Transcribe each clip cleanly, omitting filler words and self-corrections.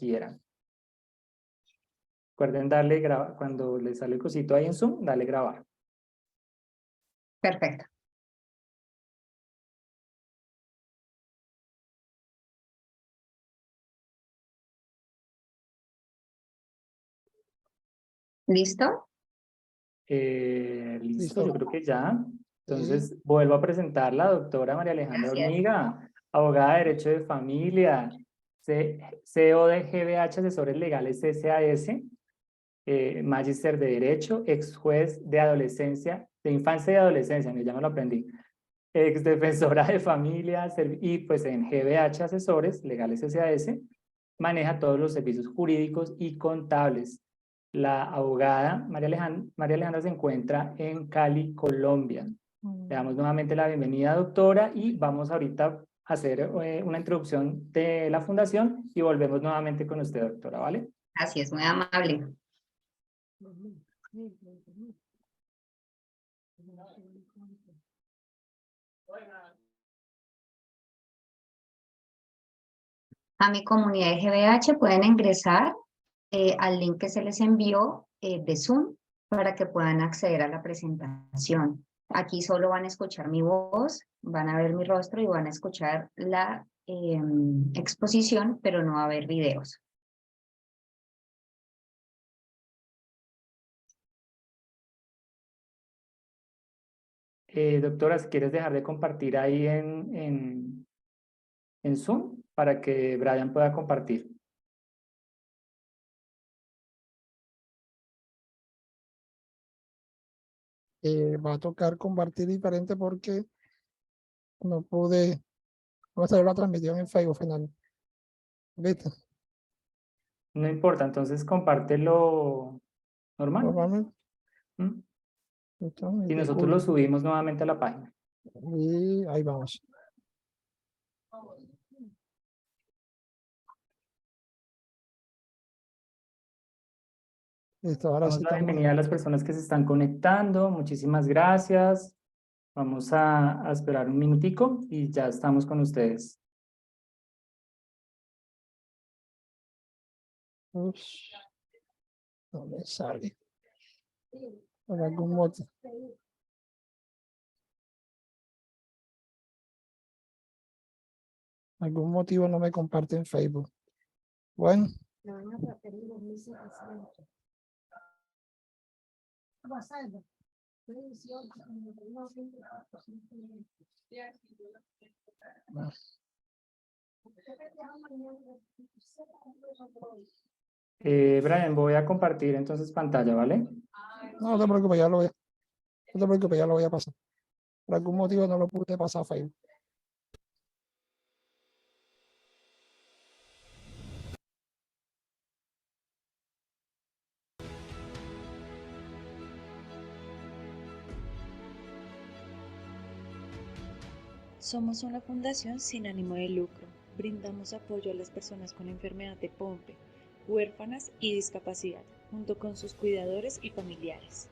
quieran. Recuerden darle grabar, cuando les sale el cosito ahí en Zoom, dale grabar. Perfecto. ¿Listo? Listo, yo Listo. creo que ya. Entonces, vuelvo a presentar la doctora María Alejandra Gracias. Hormiga, abogada de Derecho de Familia, CEO de GBH Asesores Legales SAS, Magíster de Derecho, ex juez de adolescencia, de infancia y adolescencia, ya me lo aprendí, ex defensora de familia y pues en GBH Asesores Legales SAS maneja todos los servicios jurídicos y contables. La abogada María Alejandra se encuentra en Cali, Colombia. Le damos nuevamente la bienvenida, doctora, y vamos ahorita a hacer una introducción de la fundación y volvemos nuevamente con usted, doctora, ¿vale? Así es, muy amable. A mi comunidad de GBH pueden ingresar al link que se les envió de Zoom para que puedan acceder a la presentación. Aquí solo van a escuchar mi voz, van a ver mi rostro y van a escuchar la exposición, pero no va a haber videos. Doctora, si quieres dejar de compartir ahí en Zoom para que Brian pueda compartir. Va a tocar compartir diferente porque no pude, no salió la transmisión en Facebook final. ¿Viste? No importa, entonces compártelo normal. Normalmente. ¿Mm? Entonces, Y nosotros lo subimos nuevamente a la página. y ahí vamos. Listo, ahora Damos sí la estamos. bienvenida a las personas que se están conectando. Muchísimas gracias. Vamos a esperar un minutico y ya estamos con ustedes. Ush, no me sale. Por algún motivo. Algún motivo no me comparte en Facebook. Bueno. Brian, voy a compartir entonces pantalla, ¿vale? No te preocupes, ya lo voy a, no te preocupes, ya lo voy a pasar. Por algún motivo no lo pude pasar a Facebook. Somos una fundación sin ánimo de lucro. Brindamos apoyo a las personas con enfermedad de Pompe, huérfanas y discapacidad, junto con sus cuidadores y familiares.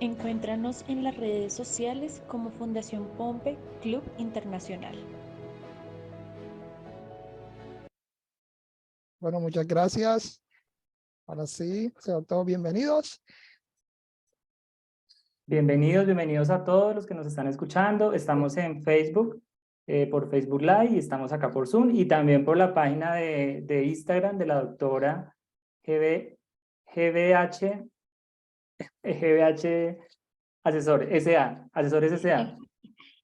Encuéntranos en las redes sociales como Fundación Pompe Club Internacional. Bueno, muchas gracias. Ahora sí, sean todos bienvenidos. Bienvenidos a todos los que nos están escuchando. Estamos en Facebook, por Facebook Live, y estamos acá por Zoom y también por la página de Instagram de la doctora GBH Asesores S.A., asesores S.A.,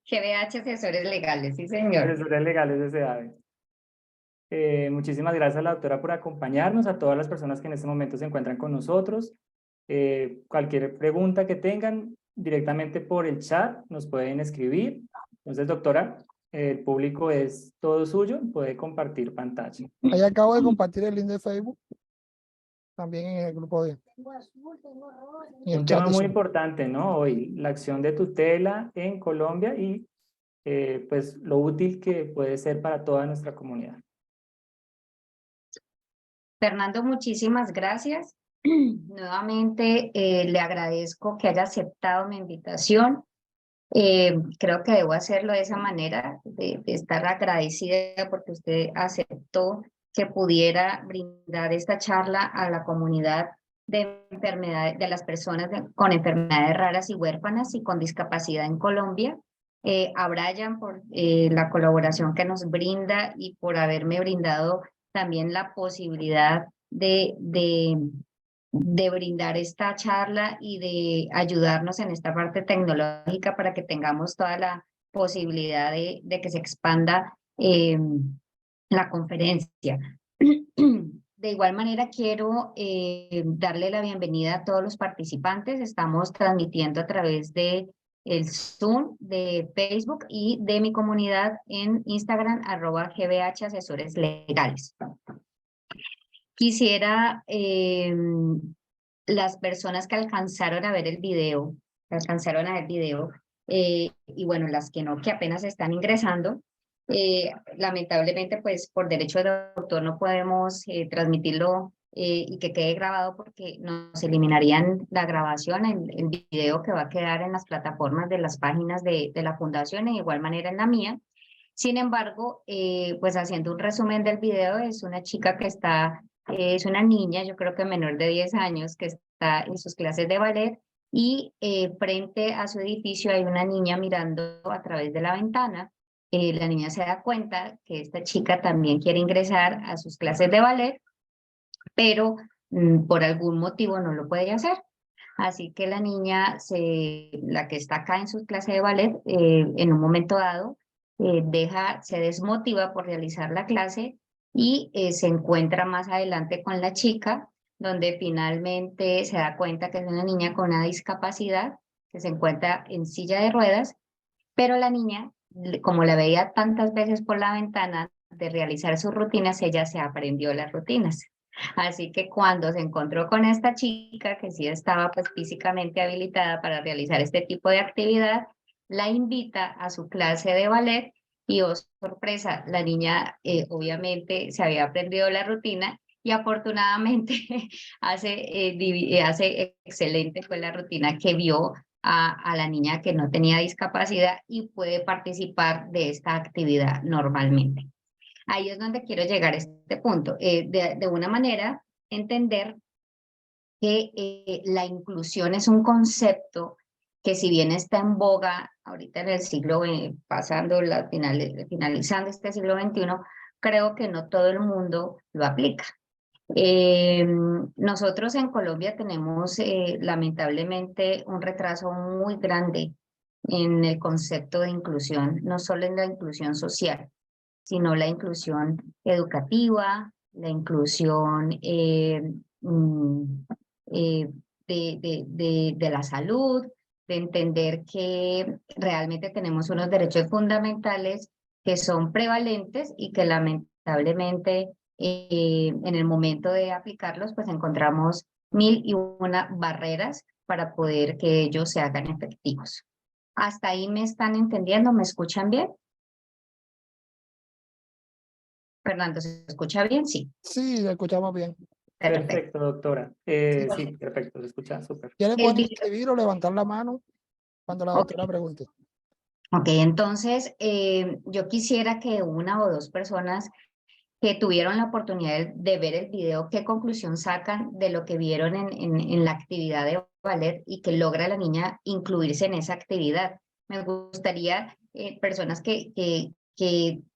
GBH Asesores Legales, sí señor. asesores legales S.A. Muchísimas gracias a la doctora por acompañarnos, a todas las personas que en este momento se encuentran con nosotros. Cualquier pregunta que tengan, directamente por el chat nos pueden escribir. Entonces, doctora, el público es todo suyo, puede compartir pantalla. Ahí acabo de compartir el link de Facebook, también en el grupo de... en el Un chat tema de muy Zoom. importante, ¿no? Hoy, la acción de tutela en Colombia y pues lo útil que puede ser para toda nuestra comunidad. Fernando, muchísimas gracias. Nuevamente le agradezco que haya aceptado mi invitación. Creo que debo hacerlo de esa manera, de estar agradecida porque usted aceptó que pudiera brindar esta charla a la comunidad de enfermedades, de las personas con enfermedades raras y huérfanas y con discapacidad en Colombia. A Brian por la colaboración que nos brinda y por haberme brindado también la posibilidad de brindar esta charla y de ayudarnos en esta parte tecnológica para que tengamos toda la posibilidad de que se expanda la conferencia. De igual manera, quiero darle la bienvenida a todos los participantes. Estamos transmitiendo a través de el Zoom, de Facebook y de mi comunidad en Instagram, @GBH Asesores Legales. Quisiera las personas que alcanzaron a ver el video, y bueno, las que no, que apenas están ingresando, lamentablemente pues por derecho de autor no podemos transmitirlo y que quede grabado porque nos eliminarían la grabación, el video que va a quedar en las plataformas de las páginas de la fundación, y de igual manera en la mía. Sin embargo, pues haciendo un resumen del video, es una chica que está, es una niña, yo creo que menor de 10 años, que está en sus clases de ballet y frente a su edificio hay una niña mirando a través de la ventana. La niña se da cuenta que esta chica también quiere ingresar a sus clases de ballet, pero por algún motivo no lo puede hacer. Así que la niña, la que está acá en su clase de ballet, en un momento dado, se desmotiva por realizar la clase y se encuentra más adelante con la chica, donde finalmente se da cuenta que es una niña con una discapacidad, que se encuentra en silla de ruedas, pero la niña, como la veía tantas veces por la ventana de realizar sus rutinas, ella se aprendió las rutinas. Así que cuando se encontró con esta chica, que sí estaba pues físicamente habilitada para realizar este tipo de actividad, la invita a su clase de ballet y, oh sorpresa, la niña obviamente se había aprendido la rutina y afortunadamente hace excelente con la rutina que vio a la niña que no tenía discapacidad y puede participar de esta actividad normalmente. Ahí es donde quiero llegar a este punto. De una manera, entender que la inclusión es un concepto que si bien está en boga ahorita en el siglo, finalizando este siglo XXI, creo que no todo el mundo lo aplica. Nosotros en Colombia tenemos lamentablemente un retraso muy grande en el concepto de inclusión, no solo en la inclusión social, sino la inclusión educativa, la inclusión de la salud, de entender que realmente tenemos unos derechos fundamentales que son prevalentes y que lamentablemente en el momento de aplicarlos pues encontramos 1001 barreras para poder que ellos se hagan efectivos. ¿Hasta ahí me están entendiendo? ¿Me escuchan bien? Fernando, ¿se escucha bien? Sí. Sí, lo escuchamos bien. Perfecto. Perfecto, doctora. Sí, perfecto, se escucha súper. ¿Quieren El poder video. escribir o levantar la mano cuando la doctora pregunte? Ok, entonces yo quisiera que una o dos personas que tuvieron la oportunidad de ver el video, qué conclusión sacan de lo que vieron en la actividad de ballet y que logra la niña incluirse en esa actividad. Me gustaría personas que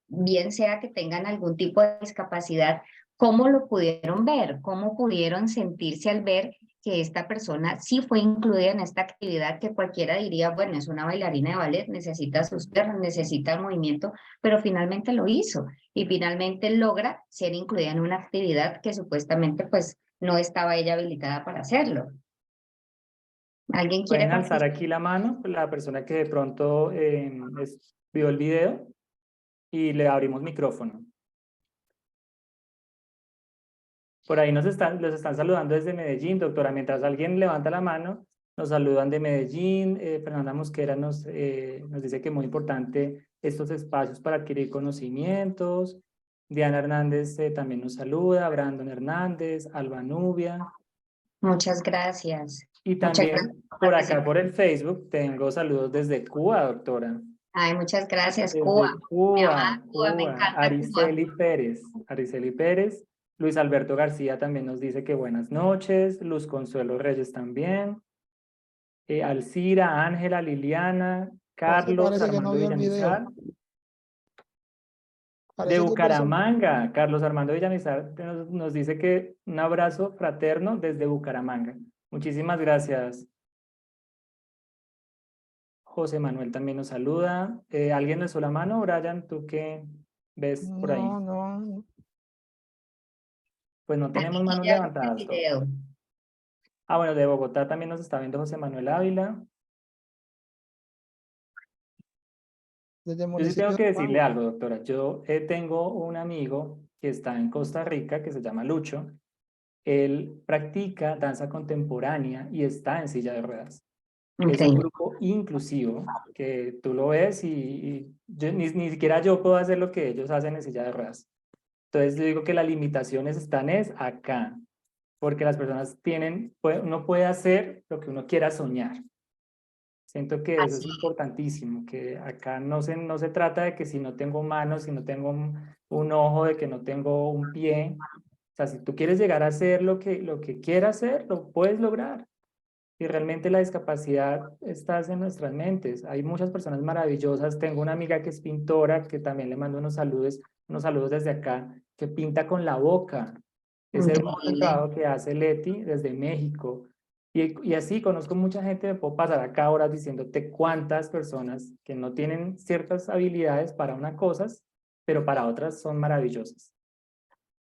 bien sea que tengan algún tipo de discapacidad, cómo lo pudieron ver, cómo pudieron sentirse al ver que esta persona sí fue incluida en esta actividad que cualquiera diría, bueno, es una bailarina de ballet, necesita sus piernas, necesita el movimiento, pero finalmente lo hizo y finalmente logra ser incluida en una actividad que supuestamente pues no estaba ella habilitada para hacerlo. ¿Alguien quiere Pueden alzar participar? aquí la mano, la persona que de pronto vio el video y le abrimos micrófono. Por ahí los están saludando desde Medellín, doctora. Mientras alguien levanta la mano, nos saludan de Medellín. Fernanda Mosquera nos dice que es muy importante estos espacios para adquirir conocimientos. Diana Hernández también nos saluda, Brandon Hernández, Alba Nubia. Muchas gracias. Y Muchas gracias también por por acá, participar. por el Facebook, tengo saludos desde Cuba, doctora. Ay, muchas gracias, Cuba. Desde Mi amada Cuba, Cuba, me Cuba, encanta Cuba. Ariceli Pérez, Luis Alberto García también nos dice que buenas noches, Luz Consuelo Reyes también, Alcira, Ángela, Liliana, José Carlos parece que no Armando vio el video. Villamizar, de Parece que Bucaramanga, Carlos Armando Villamizar nos dice que un abrazo fraterno desde Bucaramanga. Muchísimas gracias. José Manuel también nos saluda. ¿Alguien le hizo la mano? Brian, ¿tú qué ves por ahí? no. Pues no Aquí tenemos manos ya vi el levantadas todos. video. Ah, bueno, de Bogotá también nos está viendo José Manuel Ávila. Desde el Yo sí tengo municipio que de decirle Pau. algo, doctora. Yo tengo un amigo que está en Costa Rica, que se llama Lucho. Él practica danza contemporánea y está en silla de ruedas. Es un Increíble. grupo inclusivo que tú lo ves ni siquiera yo puedo hacer lo que ellos hacen en silla de ruedas. Entonces yo digo que las limitaciones están acá, porque las personas uno puede hacer lo que uno quiera soñar. Siento que eso es Así. importantísimo, que acá no se trata de que si no tengo manos, si no tengo un ojo, de que no tengo un pie. O sea, si tú quieres llegar a hacer lo que quieras hacer, lo puedes lograr. Y realmente la discapacidad está en nuestras mentes. Hay muchas personas maravillosas. Tengo una amiga que es pintora, que también le mando unos saludos desde acá, que pinta con la boca. Es hermoso el Increíble. trabajo que hace Leti desde México. Y así conozco mucha gente, me puedo pasar acá horas diciéndote cuántas personas que no tienen ciertas habilidades para unas cosas, pero para otras son maravillosas.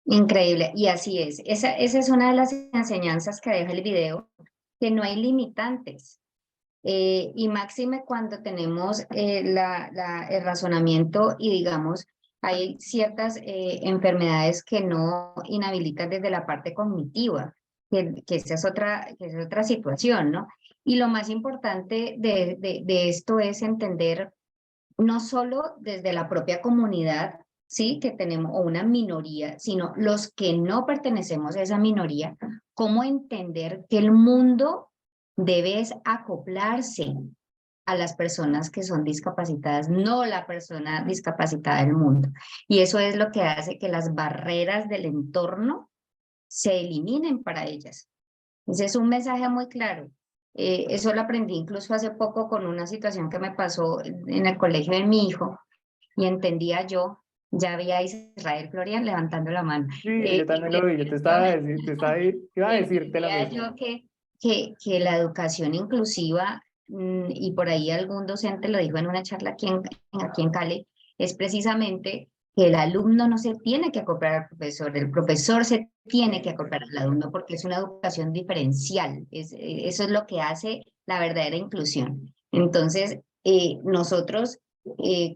Increíble. Y así es. Esa es una de las enseñanzas que deja el video, que no hay limitantes. Y máxime cuando tenemos el razonamiento y digamos, hay ciertas enfermedades que no inhabilitan desde la parte cognitiva, que esa es otra situación, ¿no? Y lo más importante de esto es entender no solo desde la propia comunidad, sí, que tenemos, o una minoría, sino los que no pertenecemos a esa minoría, cómo entender que el mundo debe es acoplarse a las personas que son discapacitadas, no la persona discapacitada del mundo. Y eso es lo que hace que las barreras del entorno se eliminen para ellas. Ese es un mensaje muy claro. Eso lo aprendí incluso hace poco con una situación que me pasó en el colegio de mi hijo y entendía yo, ya veía a Israel Florian levantando la mano. Sí, yo también lo vi, yo iba a decirte lo Entendía mismo. yo que la educación inclusiva, y por ahí algún docente lo dijo en una charla aquí en Cali, es precisamente que el alumno no se tiene que acoplar al profesor, el profesor se tiene que acoplar al alumno porque es una educación diferencial, eso es lo que hace la verdadera inclusión. Entonces, nosotros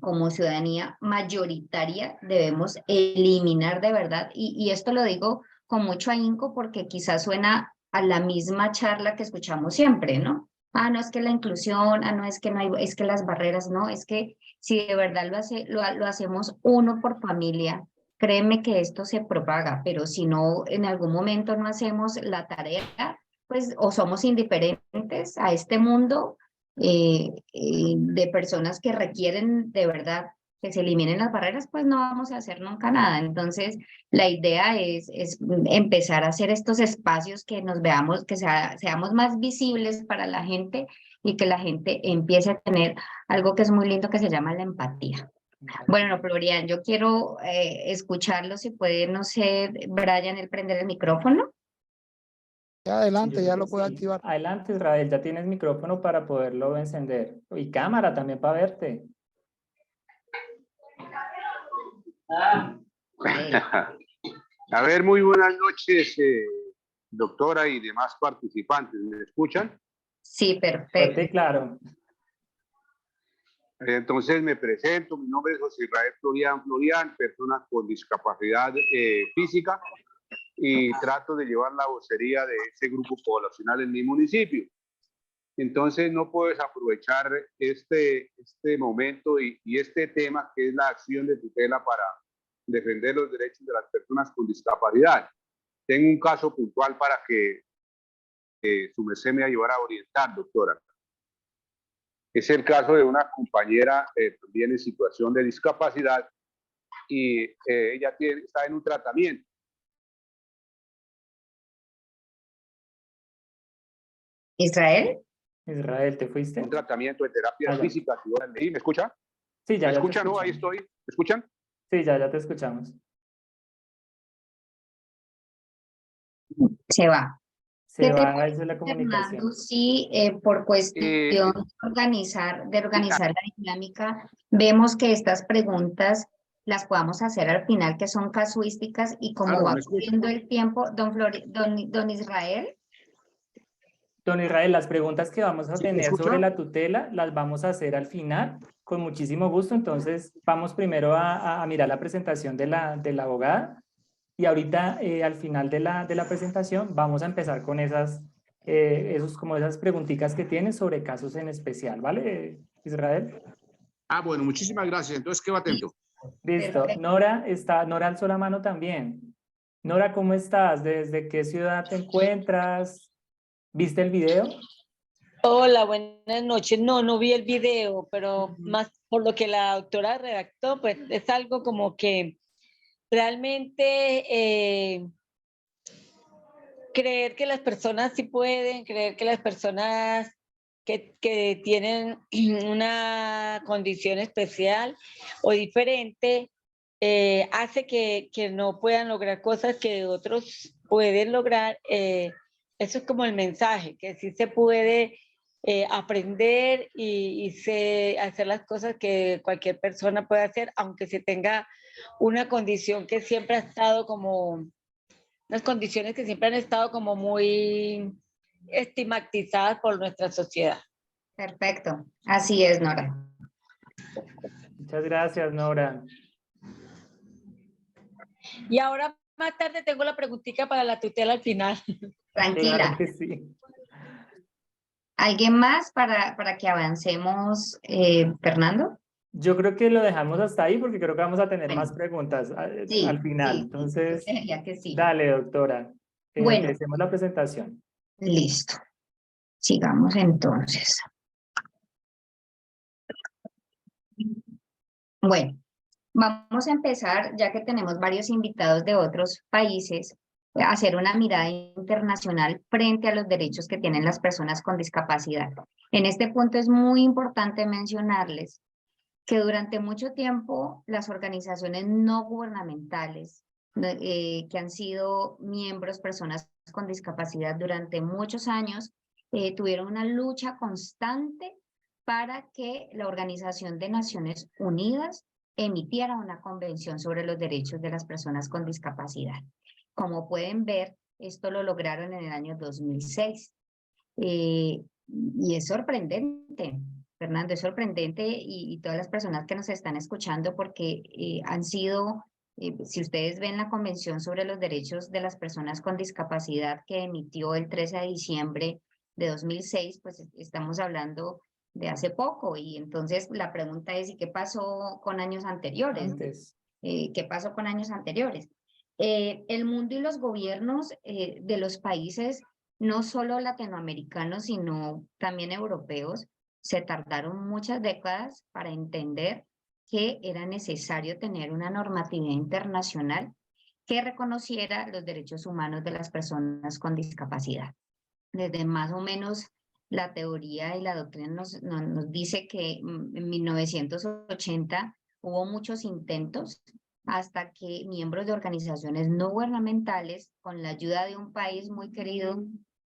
como ciudadanía mayoritaria debemos eliminar de verdad, y esto lo digo con mucho ahínco porque quizás suena a la misma charla que escuchamos siempre, ¿no? Ah, no es que la inclusión, ah, no es que no hay, es que las barreras, no, es que si de verdad lo hacemos uno por familia, créeme que esto se propaga, pero si no, en algún momento no hacemos la tarea, pues o somos indiferentes a este mundo de personas que requieren de verdad que se eliminen las barreras, pues no vamos a hacer nunca nada. Entonces, la idea es empezar a hacer estos espacios que nos veamos, que seamos más visibles para la gente y que la gente empiece a tener algo que es muy lindo que se llama la empatía. Bueno, Florian, yo quiero escucharlo, si puede, no sé, Brian, el prender el micrófono. Ya adelante, Yo ya creo lo que puede sí. activar. Adelante, Israel, ya tienes micrófono para poderlo encender. Y cámara también para verte. A ver, muy buenas noches, doctora y demás participantes. ¿Me escuchan? Sí, Fuerte perfecto. y claro. Entonces me presento, mi nombre es José Israel Florian, persona con discapacidad física, y trato de llevar la vocería de este grupo poblacional en mi municipio. Entonces no puedo desaprovechar este momento y este tema, que es la acción de tutela para defender los derechos de las personas con discapacidad. Tengo un caso puntual para que su merced me ayudara a orientar, doctora. Es el caso de una compañera también en situación de discapacidad, y ella está en un tratamiento. Israel, Israel, ¿te fuiste? Un tratamiento de terapia Ah, ya. física. ¿Sí? ¿Me escucha? Sí, ¿Me ya te escuchan? No, ahí escuchamos. estoy. ¿Me escuchan? Sí, ya te escuchamos. se va. Se ¿Qué te va eso de la parece, Fernando, comunicación. si por cuestión de organizar la dinámica, vemos que estas preguntas las podamos hacer al final, que son casuísticas, y como Aló, va ¿me escucha? corriendo el tiempo, don Israel, Don Israel, las preguntas que vamos a ¿Sí? ¿Me tener sobre escucha? la tutela las vamos a hacer al final, con muchísimo gusto. Entonces, vamos primero a mirar la presentación de la abogada, y ahorita al final de la presentación vamos a empezar con esas preguntitas que tiene sobre casos en especial, ¿vale, Israel? Ah, bueno, muchísimas gracias. Entonces, quedo atento. Listo. perfecto. Nora alzó la mano también. Nora, ¿cómo estás? ¿Desde qué ciudad te encuentras? ¿Viste el video? Hola, buenas noches. No, no vi el video, pero más por lo que la doctora redactó, pues es algo como que realmente creer que las personas sí pueden, creer que las personas que tienen una condición especial o diferente hace que no puedan lograr cosas que otros pueden lograr. Eso es como el mensaje, que sí se puede aprender y hacer las cosas que cualquier persona puede hacer, aunque se tenga una condición que siempre ha estado como unas condiciones que siempre han estado como muy estigmatizadas por nuestra sociedad. Perfecto, así es, Nora. Muchas gracias, Nora. Y ahora más tarde tengo la preguntita para la tutela al final. Tranquila. Claro que sí. ¿Alguien más para que avancemos, Fernando? Yo creo que lo dejamos hasta ahí porque creo que vamos a tener Bueno, más preguntas sí, al final. sí, yo Entonces, creería que sí. dale, doctora. Bueno, Empecemos la presentación. listo. Sigamos entonces. Bueno, vamos a empezar, ya que tenemos varios invitados de otros países, a hacer una mirada internacional frente a los derechos que tienen las personas con discapacidad. En este punto es muy importante mencionarles que durante mucho tiempo las organizaciones no gubernamentales, que han sido miembros, personas con discapacidad durante muchos años, tuvieron una lucha constante para que la Organización de Naciones Unidas emitiera una convención sobre los derechos de las personas con discapacidad. Como pueden ver, esto lo lograron en el año 2006. Y es sorprendente, Fernando, es sorprendente, y todas las personas que nos están escuchando, porque han sido, si ustedes ven la Convención sobre los Derechos de las Personas con Discapacidad que emitió el 13 de diciembre de 2006, pues estamos hablando de hace poco. Y entonces la pregunta es, ¿y qué pasó con años anteriores? Antes. ¿Qué pasó con años anteriores? El mundo y los gobiernos de los países, no solo latinoamericanos, sino también europeos, se tardaron muchas décadas para entender que era necesario tener una normatividad internacional que reconociera los derechos humanos de las personas con discapacidad. Desde más o menos la teoría y la doctrina nos dice que en 1980 hubo muchos intentos hasta que miembros de organizaciones no gubernamentales, con la ayuda de un país muy querido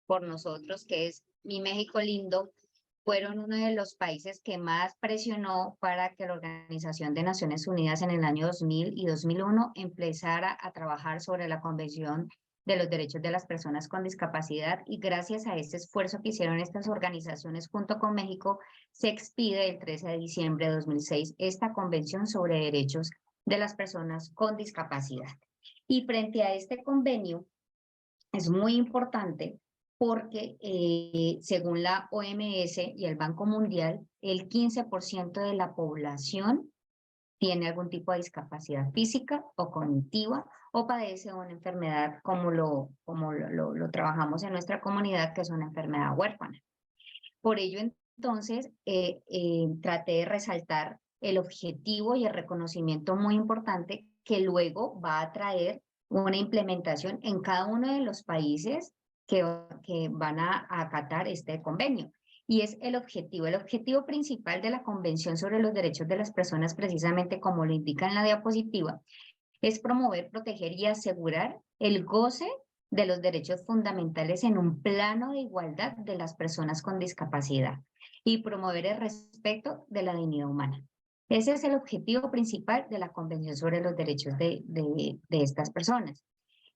por nosotros, que es Mi México Lindo, fueron uno de los países que más presionó para que la Organización de Naciones Unidas en el año 2000 y 2001 empezara a trabajar sobre la Convención de los Derechos de las Personas con Discapacidad, y gracias a este esfuerzo que hicieron estas organizaciones junto con México, se expide el 13 de diciembre de 2006 esta Convención sobre Derechos de las Personas con Discapacidad. Y frente a este convenio es muy importante porque según la OMS y el Banco Mundial, el 15% de la población tiene algún tipo de discapacidad física o cognitiva o padece una enfermedad como lo trabajamos en nuestra comunidad, que es una enfermedad huérfana. Por ello, entonces, traté de resaltar el objetivo y el reconocimiento muy importante que luego va a traer una implementación en cada uno de los países que van a acatar este convenio. Y es el objetivo principal de la Convención sobre los Derechos de las Personas, precisamente como lo indica en la diapositiva, es promover, proteger y asegurar el goce de los derechos fundamentales en un plano de igualdad de las personas con discapacidad y promover el respeto de la dignidad humana. Ese es el objetivo principal de la Convención sobre los Derechos de estas personas.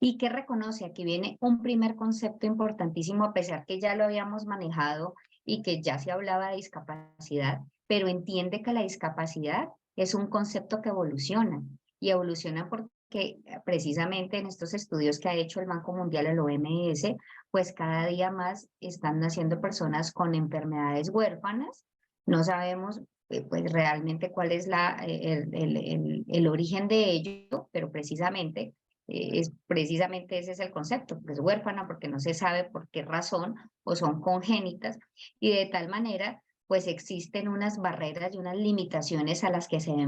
¿Y qué reconoce? Aquí viene un primer concepto importantísimo, a pesar que ya lo habíamos manejado y que ya se hablaba de discapacidad, pero entiende que la discapacidad es un concepto que evoluciona, y evoluciona porque precisamente en estos estudios que ha hecho el Banco Mundial, el OMS, pues cada día más están naciendo personas con enfermedades huérfanas. No sabemos pues realmente cuál es el origen de ello, pero precisamente ese es el concepto, pues huérfana porque no se sabe por qué razón o son congénitas, y de tal manera pues existen unas barreras y unas limitaciones a las que se ve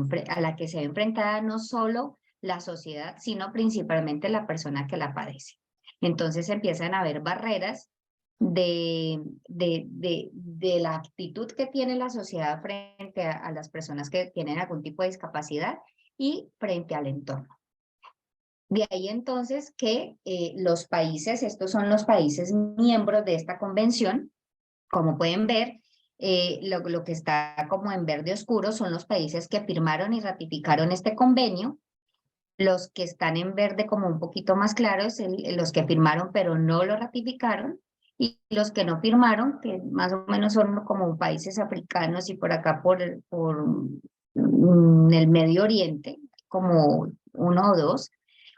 enfrentada no solo la sociedad, sino principalmente la persona que la padece. Entonces empiezan a haber barreras de la actitud que tiene la sociedad frente a las personas que tienen algún tipo de discapacidad y frente al entorno. De ahí entonces que los países, estos son los países miembros de esta convención, como pueden ver, lo que está como en verde oscuro son los países que firmaron y ratificaron este convenio. Los que están en verde como un poquito más claros, los que firmaron pero no lo ratificaron, y los que no firmaron, que más o menos son como países africanos y por acá por el Medio Oriente, como 1 o 2,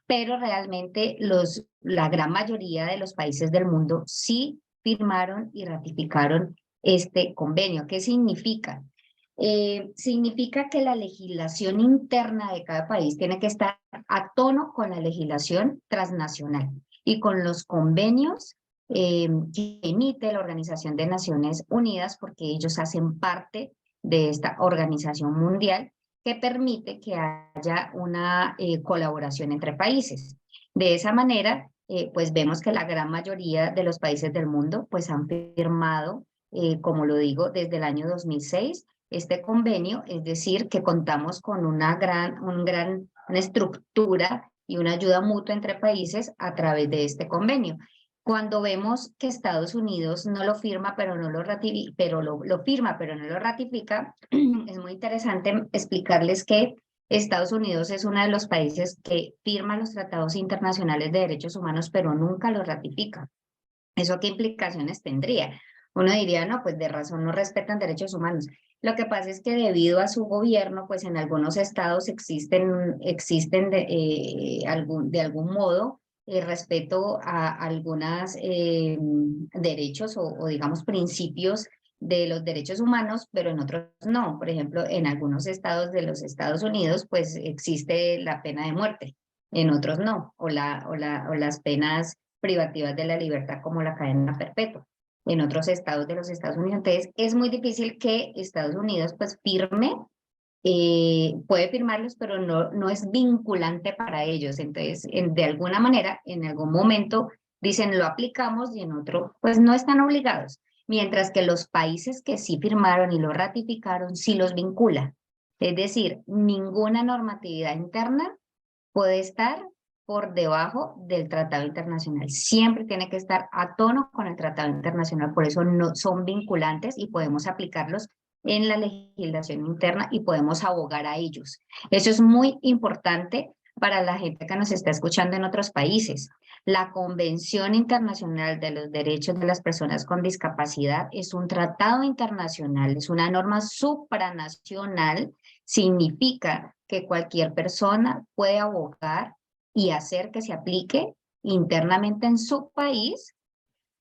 pero realmente la gran mayoría de los países del mundo sí firmaron y ratificaron este convenio. ¿Qué significa? Significa que la legislación interna de cada país tiene que estar a tono con la legislación transnacional y con los convenios que emite la Organización de Naciones Unidas, porque ellos hacen parte de esta organización mundial que permite que haya una colaboración entre países. De esa manera, pues vemos que la gran mayoría de los países del mundo pues han firmado, como lo digo, desde el año 2006, este convenio, es decir, que contamos con una estructura y una ayuda mutua entre países a través de este convenio. Cuando vemos que Estados Unidos no lo firma, pero no lo ratifica, lo firma, pero no lo ratifica, es muy interesante explicarles que Estados Unidos es uno de los países que firma los tratados internacionales de derechos humanos, pero nunca los ratifica. ¿Eso qué implicaciones tendría? Uno diría, no, pues de razón no respetan derechos humanos. Lo que pasa es que debido a su gobierno, pues en algunos estados existen de algún modo respeto a algunos derechos o digamos principios de los derechos humanos, pero en otros no. Por ejemplo, en algunos estados de los Estados Unidos, pues existe la pena de muerte, en otros no, o las penas privativas de la libertad como la cadena perpetua en otros estados de los Estados Unidos. Entonces, es muy difícil que Estados Unidos pues firme, puede firmarlos, pero no es vinculante para ellos. Entonces, de alguna manera, en algún momento dicen lo aplicamos y en otro pues no están obligados. Mientras que los países que sí firmaron y lo ratificaron, sí los vincula. Es decir, ninguna normatividad interna puede estar por debajo del tratado internacional. Siempre tiene que estar a tono con el tratado internacional, por eso no son vinculantes y podemos aplicarlos en la legislación interna y podemos abogar a ellos. Eso es muy importante para la gente que nos está escuchando en otros países. La Convención Internacional de los Derechos de las Personas con Discapacidad es un tratado internacional, es una norma supranacional, significa que cualquier persona puede abogar y hacer que se aplique internamente en su país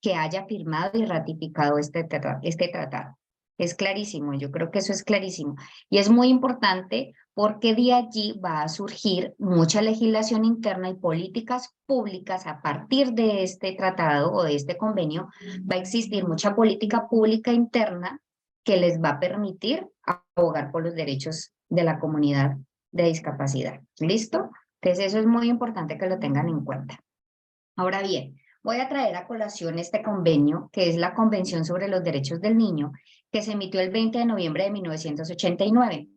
que haya firmado y ratificado este tratado. Es clarísimo, yo creo que eso es clarísimo. Y es muy importante porque de allí va a surgir mucha legislación interna y políticas públicas a partir de este tratado o de este convenio. Va a existir mucha política pública interna que les va a permitir abogar por los derechos de la comunidad de discapacidad. ¿Listo? Entonces eso es muy importante que lo tengan en cuenta. Ahora bien, voy a traer a colación este convenio, que es la Convención sobre los Derechos del Niño, que se emitió el 20 de noviembre de 1989.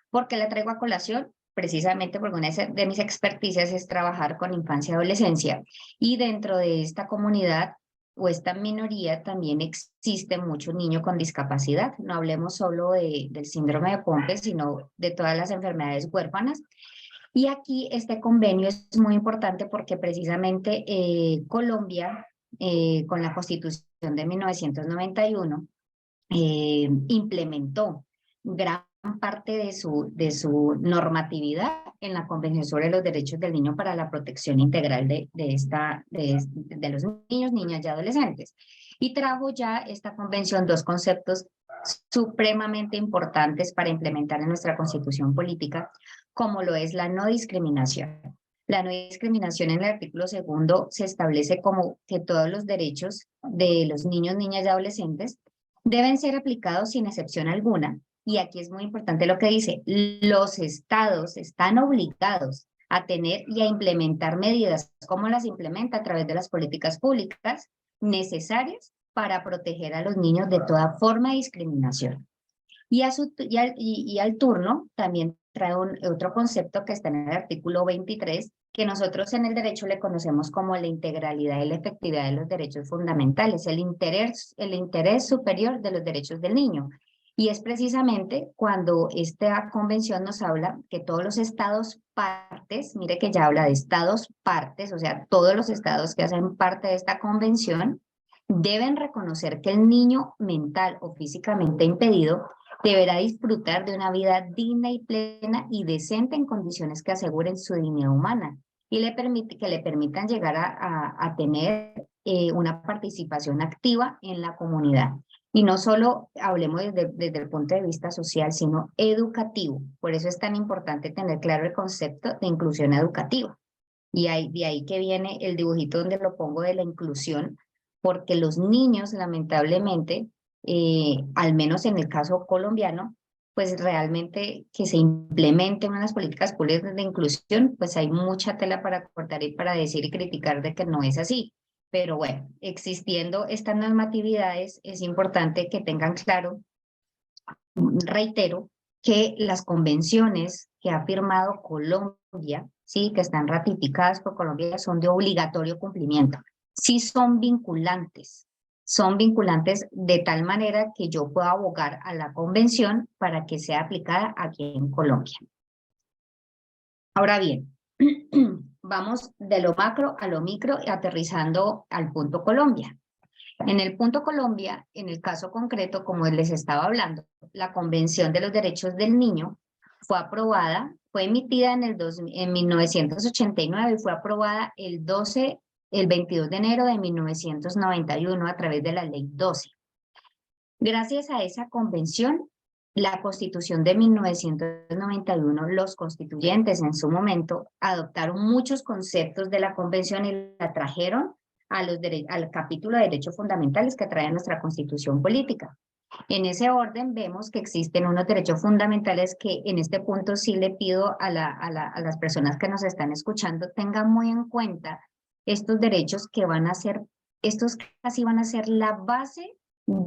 ¿Por qué la traigo a colación? Precisamente porque una de mis experticias es trabajar con infancia y adolescencia, y dentro de esta comunidad o esta minoría también existe mucho niño con discapacidad. No hablemos solo del síndrome de Pompe, sino de todas las enfermedades huérfanas. Y aquí este convenio es muy importante porque precisamente Colombia, con la Constitución de 1991, implementó gran parte de su normatividad en la Convención sobre los Derechos del Niño para la protección integral de los niños, niñas y adolescentes. Y trajo ya esta convención dos conceptos supremamente importantes para implementar en nuestra Constitución política, como lo es la no discriminación. La no discriminación en el artículo 2 se establece como que todos los derechos de los niños, niñas y adolescentes deben ser aplicados sin excepción alguna. Y aquí es muy importante lo que dice, los estados están obligados a tener y a implementar medidas como las implementa a través de las políticas públicas necesarias para proteger a los niños de toda forma de discriminación. Y al turno también trae otro concepto que está en el artículo 23, que nosotros en el derecho le conocemos como la integralidad y la efectividad de los derechos fundamentales, el interés superior de los derechos del niño. Y es precisamente cuando esta convención nos habla que todos los estados partes, mire que ya habla de estados partes, o sea, todos los estados que hacen parte de esta convención, deben reconocer que el niño mental o físicamente impedido deberá disfrutar de una vida digna y plena y decente en condiciones que aseguren su dignidad humana y que le permitan llegar a tener una participación activa en la comunidad. Y no solo hablemos desde el punto de vista social, sino educativo. Por eso es tan importante tener claro el concepto de inclusión educativa. Y de ahí que viene el dibujito donde lo pongo de la inclusión, porque los niños, lamentablemente, al menos en el caso colombiano, pues realmente que se implementen unas políticas públicas de inclusión, pues hay mucha tela para cortar y para decir y criticar de que no es así. Pero bueno, existiendo estas normatividades, es importante que tengan claro, reitero, que las convenciones que ha firmado Colombia, sí, que están ratificadas por Colombia, son de obligatorio cumplimiento. Sí son vinculantes de tal manera que yo pueda abogar a la convención para que sea aplicada aquí en Colombia. Ahora bien, vamos de lo macro a lo micro y aterrizando al punto Colombia. En el punto Colombia, en el caso concreto, como les estaba hablando, la Convención de los Derechos del Niño fue aprobada, fue emitida en 1989 y fue aprobada el 22 de enero de 1991 a través de la Ley 12. Gracias a esa convención, la Constitución de 1991, los constituyentes en su momento adoptaron muchos conceptos de la convención y la trajeron al capítulo de derechos fundamentales que trae nuestra Constitución política. En ese orden vemos que existen unos derechos fundamentales que en este punto sí le pido a las personas que nos están escuchando tengan muy en cuenta estos derechos que van a ser, estos casi van a ser la base en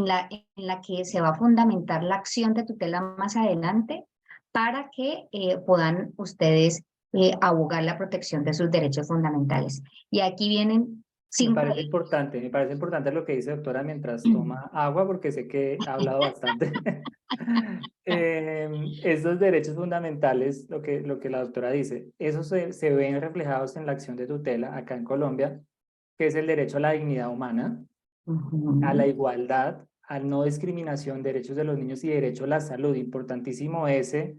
la que se va a fundamentar la acción de tutela más adelante para que puedan ustedes abogar la protección de sus derechos fundamentales. Y aquí vienen Me 5 parece importante lo que dice doctora mientras toma agua, porque sé que ha hablado bastante. Esos derechos fundamentales, lo que la doctora dice, esos se ven reflejados en la acción de tutela acá en Colombia, que es el derecho a la dignidad humana, a la igualdad, a no discriminación, derechos de los niños y derecho a la salud. Importantísimo ese,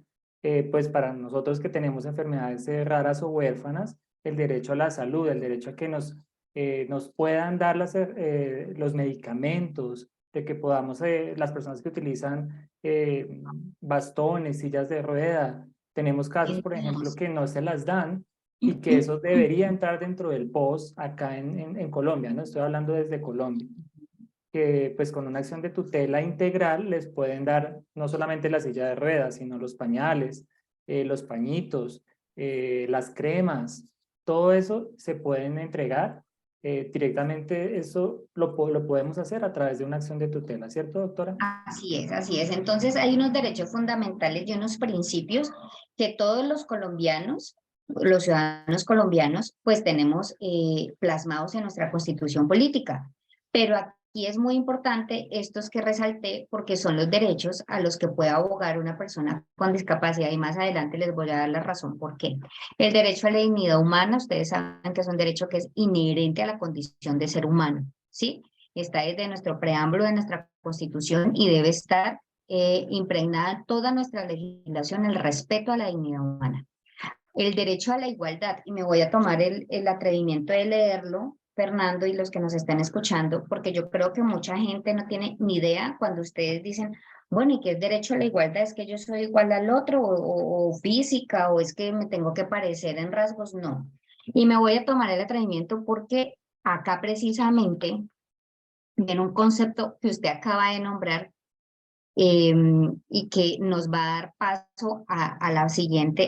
pues para nosotros que tenemos enfermedades raras o huérfanas, el derecho a la salud, el derecho a que nos puedan dar los medicamentos, de que podamos, las personas que utilizan bastones, sillas de rueda, tenemos casos, por ejemplo, que no se las dan y que eso debería entrar dentro del POS acá en Colombia, ¿no? Estoy hablando desde Colombia, que pues con una acción de tutela integral les pueden dar no solamente la silla de ruedas, sino los pañales, los pañitos, las cremas, todo eso se pueden entregar directamente. Eso lo podemos hacer a través de una acción de tutela, ¿cierto, doctora? Así es, así es. Entonces hay unos derechos fundamentales y unos principios que todos los colombianos, los ciudadanos colombianos, pues tenemos plasmados en nuestra constitución política. Pero aquí es muy importante estos que resalté porque son los derechos a los que puede abogar una persona con discapacidad y más adelante les voy a dar la razón por qué. El derecho a la dignidad humana, ustedes saben que es un derecho que es inherente a la condición de ser humano, ¿sí? Está desde nuestro preámbulo de nuestra Constitución y debe estar impregnada toda nuestra legislación, el respeto a la dignidad humana. El derecho a la igualdad, y me voy a tomar el atrevimiento de leerlo, Fernando, y los que nos están escuchando, porque yo creo que mucha gente no tiene ni idea cuando ustedes dicen, bueno, ¿y qué es derecho a la igualdad? ¿Es que yo soy igual al otro o física o es que me tengo que parecer en rasgos? No. Y me voy a tomar el atrevimiento porque acá precisamente en un concepto que usted acaba de nombrar y que nos va a dar paso al siguiente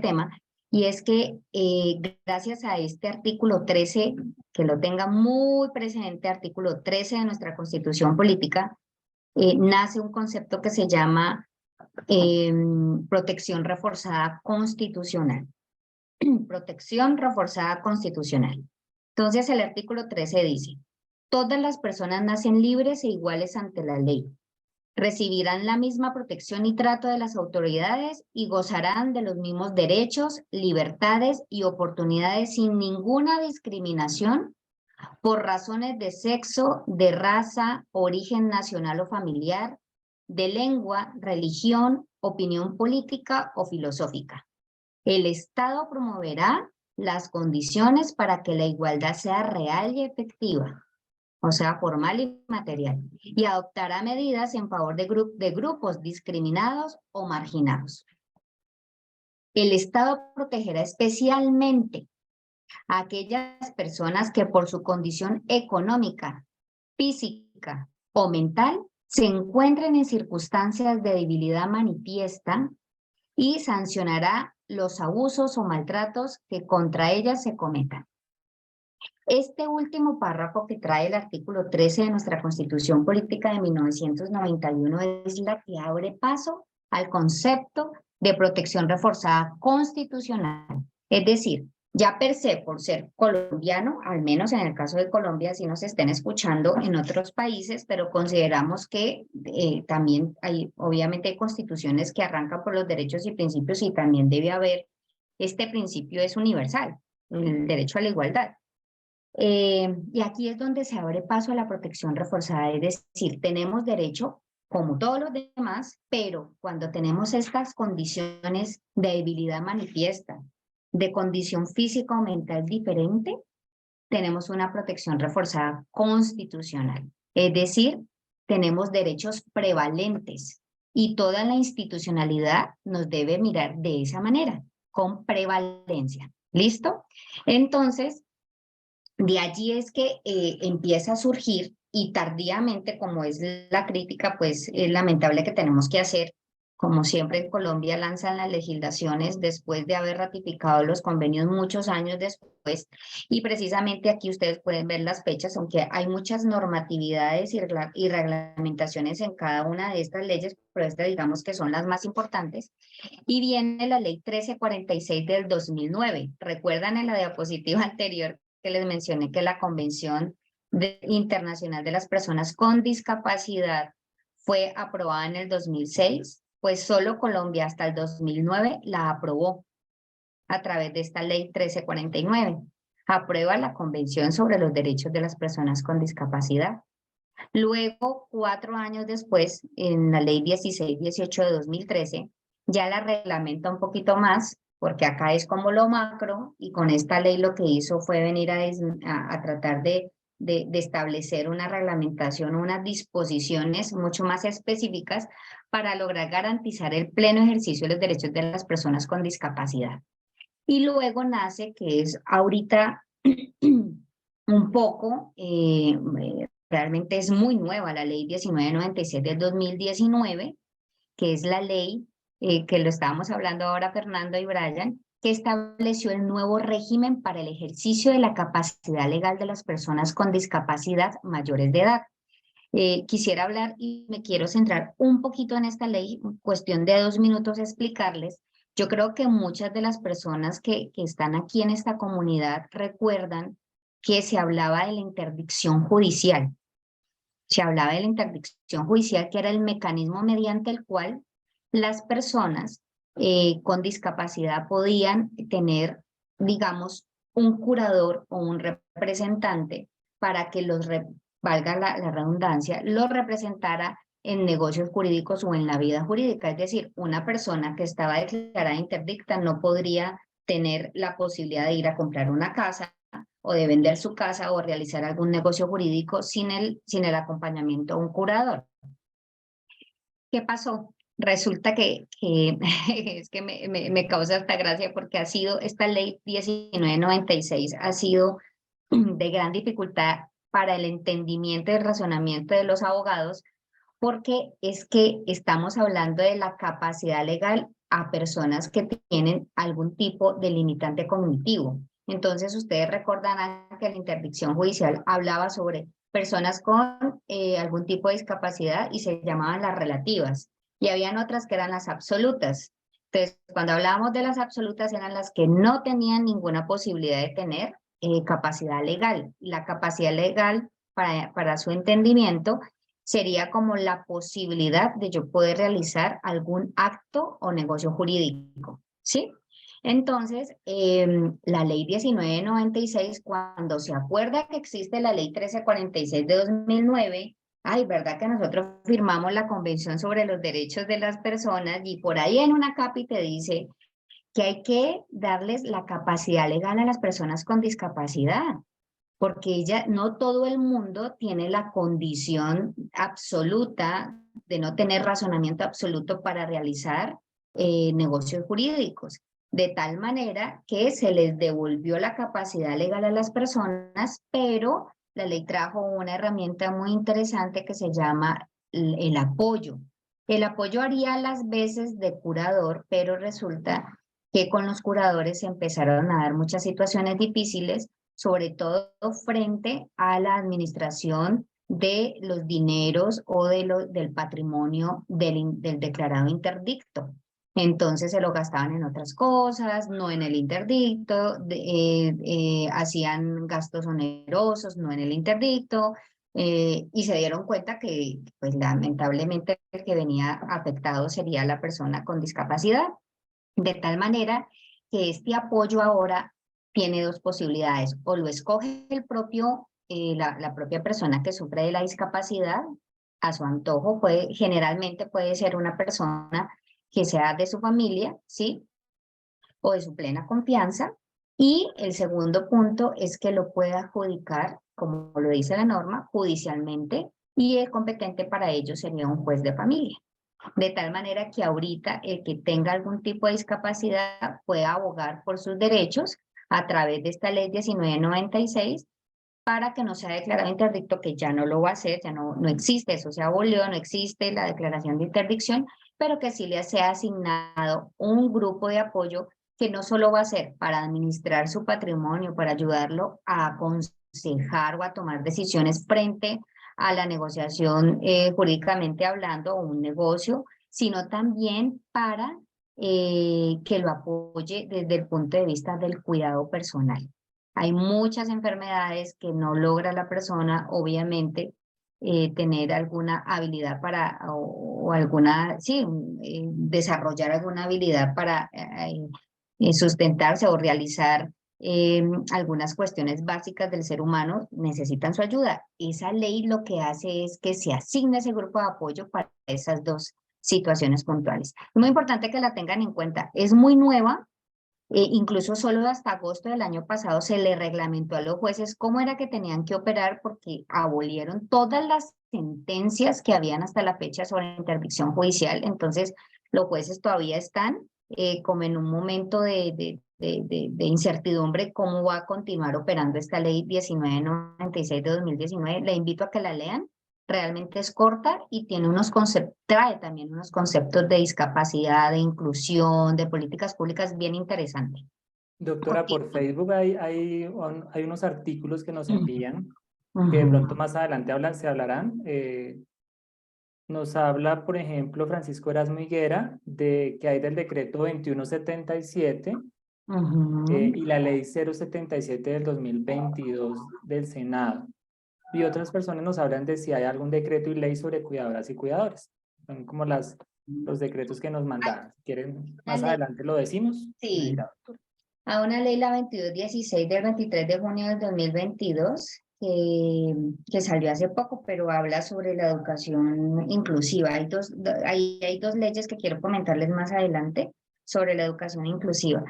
tema, y es que gracias a este artículo 13, que lo tenga muy presente, artículo 13 de nuestra Constitución Política, nace un concepto que se llama protección reforzada constitucional. Protección reforzada constitucional. Entonces el artículo 13 dice: todas las personas nacen libres e iguales ante la ley. Recibirán la misma protección y trato de las autoridades y gozarán de los mismos derechos, libertades y oportunidades sin ninguna discriminación por razones de sexo, de raza, origen nacional o familiar, de lengua, religión, opinión política o filosófica. El Estado promoverá las condiciones para que la igualdad sea real y efectiva, o sea, formal y material, y adoptará medidas en favor de grupos discriminados o marginados. El Estado protegerá especialmente a aquellas personas que por su condición económica, física o mental se encuentren en circunstancias de debilidad manifiesta y sancionará los abusos o maltratos que contra ellas se cometan. Este último párrafo que trae el artículo 13 de nuestra Constitución Política de 1991 es la que abre paso al concepto de protección reforzada constitucional. Es decir, ya per se, por ser colombiano, al menos en el caso de Colombia, si nos estén escuchando en otros países, pero consideramos que también obviamente hay constituciones que arrancan por los derechos y principios y también debe haber, este principio es universal, el derecho a la igualdad. Y aquí es donde se abre paso a la protección reforzada, es decir, tenemos derecho como todos los demás, pero cuando tenemos estas condiciones de debilidad manifiesta, de condición física o mental diferente, tenemos una protección reforzada constitucional, es decir, tenemos derechos prevalentes y toda la institucionalidad nos debe mirar de esa manera, con prevalencia. ¿Listo? Entonces, de allí es que empieza a surgir y tardíamente, como es la crítica, pues es lamentable que tenemos que hacer Como siempre en Colombia lanzan las legislaciones después de haber ratificado los convenios muchos años después, y precisamente aquí ustedes pueden ver las fechas, aunque hay muchas normatividades y reglamentaciones en cada una de estas leyes, pero estas digamos que son las más importantes. Y viene la ley 1346 del 2009. ¿Recuerdan en la diapositiva anterior que les mencioné que la Convención Internacional de las Personas con Discapacidad fue aprobada en el 2006? Pues solo Colombia hasta el 2009 la aprobó a través de esta ley 1349. Aprueba la Convención sobre los Derechos de las Personas con Discapacidad. Luego, 4 años después, en la ley 1618 de 2013, ya la reglamenta un poquito más, porque acá es como lo macro, y con esta ley lo que hizo fue venir a tratar de establecer una reglamentación, unas disposiciones mucho más específicas para lograr garantizar el pleno ejercicio de los derechos de las personas con discapacidad. Y luego nace, que es ahorita un poco, realmente es muy nueva, la ley 1996 del 2019, que es la ley que lo estábamos hablando ahora Fernando y Brian, que estableció el nuevo régimen para el ejercicio de la capacidad legal de las personas con discapacidad mayores de edad. Quisiera hablar y me quiero centrar un poquito en esta ley, cuestión de 2 minutos explicarles. Yo creo que muchas de las personas que están aquí en esta comunidad recuerdan que se hablaba de la interdicción judicial. Se hablaba de la interdicción judicial, que era el mecanismo mediante el cual las personas con discapacidad podían tener, digamos, un curador o un representante para que valga la redundancia, los representara en negocios jurídicos o en la vida jurídica. Es decir, una persona que estaba declarada interdicta no podría tener la posibilidad de ir a comprar una casa o de vender su casa o realizar algún negocio jurídico sin el acompañamiento de un curador. ¿Qué pasó? Resulta que es que me causa esta gracia porque ha sido, esta ley 1996 ha sido de gran dificultad para el entendimiento y el razonamiento de los abogados, porque es que estamos hablando de la capacidad legal a personas que tienen algún tipo de limitante cognitivo. Entonces, ustedes recordarán que la interdicción judicial hablaba sobre personas con algún tipo de discapacidad y se llamaban las relativas. Y habían otras que eran las absolutas. Entonces, cuando hablábamos de las absolutas eran las que no tenían ninguna posibilidad de tener capacidad legal. La capacidad legal, para su entendimiento, sería como la posibilidad de yo poder realizar algún acto o negocio jurídico, ¿sí? Entonces, la ley 1996, cuando se acuerda que existe la ley 1346 de 2009, ay, ¿verdad que nosotros firmamos la Convención sobre los Derechos de las Personas? Y por ahí en una cápite dice que hay que darles la capacidad legal a las personas con discapacidad, porque no todo el mundo tiene la condición absoluta de no tener razonamiento absoluto para realizar negocios jurídicos, de tal manera que se les devolvió la capacidad legal a las personas, pero la ley trajo una herramienta muy interesante que se llama el apoyo. El apoyo haría las veces de curador, pero resulta que con los curadores se empezaron a dar muchas situaciones difíciles, sobre todo frente a la administración de los dineros o del patrimonio del declarado interdicto. Entonces se lo gastaban en otras cosas, no en el interdicto, hacían gastos onerosos, no en el interdicto, y se dieron cuenta que, pues lamentablemente, el que venía afectado sería la persona con discapacidad, de tal manera que este apoyo ahora tiene 2 posibilidades: o lo escoge la propia persona que sufre de la discapacidad a su antojo, generalmente puede ser una persona que sea de su familia, ¿sí? O de su plena confianza. Y el segundo punto es que lo pueda adjudicar, como lo dice la norma, judicialmente, y el competente para ello sería un juez de familia. De tal manera que ahorita el que tenga algún tipo de discapacidad pueda abogar por sus derechos a través de esta ley 1996 para que no sea declarado interdicto, que ya no lo va a hacer, ya no existe, eso se abolió, no existe la declaración de interdicción, pero que sí le sea asignado un grupo de apoyo que no solo va a ser para administrar su patrimonio, para ayudarlo a aconsejar o a tomar decisiones frente a la negociación jurídicamente hablando o un negocio, sino también para que lo apoye desde el punto de vista del cuidado personal. Hay muchas enfermedades que no logra la persona, obviamente, tener alguna habilidad para, o alguna, sí, desarrollar alguna habilidad para sustentarse o realizar algunas cuestiones básicas del ser humano, necesitan su ayuda. Esa ley lo que hace es que se asigne ese grupo de apoyo para esas dos situaciones puntuales. Es muy importante que la tengan en cuenta. Es muy nueva. Incluso solo hasta agosto del año pasado se le reglamentó a los jueces cómo era que tenían que operar porque abolieron todas las sentencias que habían hasta la fecha sobre interdicción judicial. Entonces, los jueces todavía están como en un momento de incertidumbre cómo va a continuar operando esta ley 1996 de 2019. Le invito a que la lean. Realmente es corta y tiene trae también unos conceptos de discapacidad, de inclusión, de políticas públicas bien interesantes. Doctora, por Facebook hay unos artículos que nos envían, que de pronto más adelante se hablarán. Nos habla, por ejemplo, Francisco Erasmo Higuera, de que hay del decreto 2177 y la ley 077 del 2022 del Senado. Y otras personas nos hablan de si hay algún decreto y ley sobre cuidadoras y cuidadores. Son como los decretos que nos mandaron. Si quieren, más adelante lo decimos. Sí. A una ley, la 2216 del 23 de junio del 2022, que salió hace poco, pero habla sobre la educación inclusiva. Hay dos leyes que quiero comentarles más adelante sobre la educación inclusiva.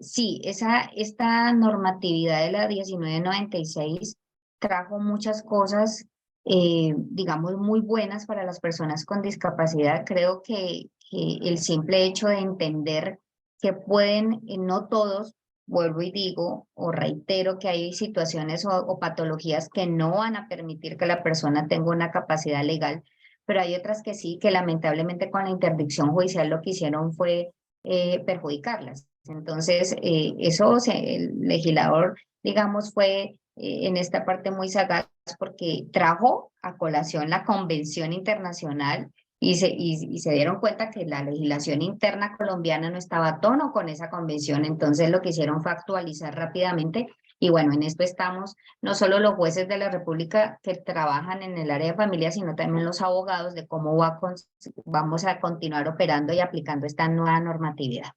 Sí, esta normatividad de la 1996 trajo muchas cosas, digamos, muy buenas para las personas con discapacidad. Creo que el simple hecho de entender que pueden, no todos, vuelvo y digo, o reitero que hay situaciones o patologías que no van a permitir que la persona tenga una capacidad legal, pero hay otras que sí, que lamentablemente con la interdicción judicial lo que hicieron fue perjudicarlas. Entonces, el legislador, digamos, fue en esta parte muy sagaz porque trajo a colación la Convención Internacional y se dieron cuenta que la legislación interna colombiana no estaba a tono con esa convención, entonces lo que hicieron fue actualizar rápidamente y bueno, en esto estamos no solo los jueces de la República que trabajan en el área de familia, sino también los abogados de cómo vamos a continuar operando y aplicando esta nueva normatividad.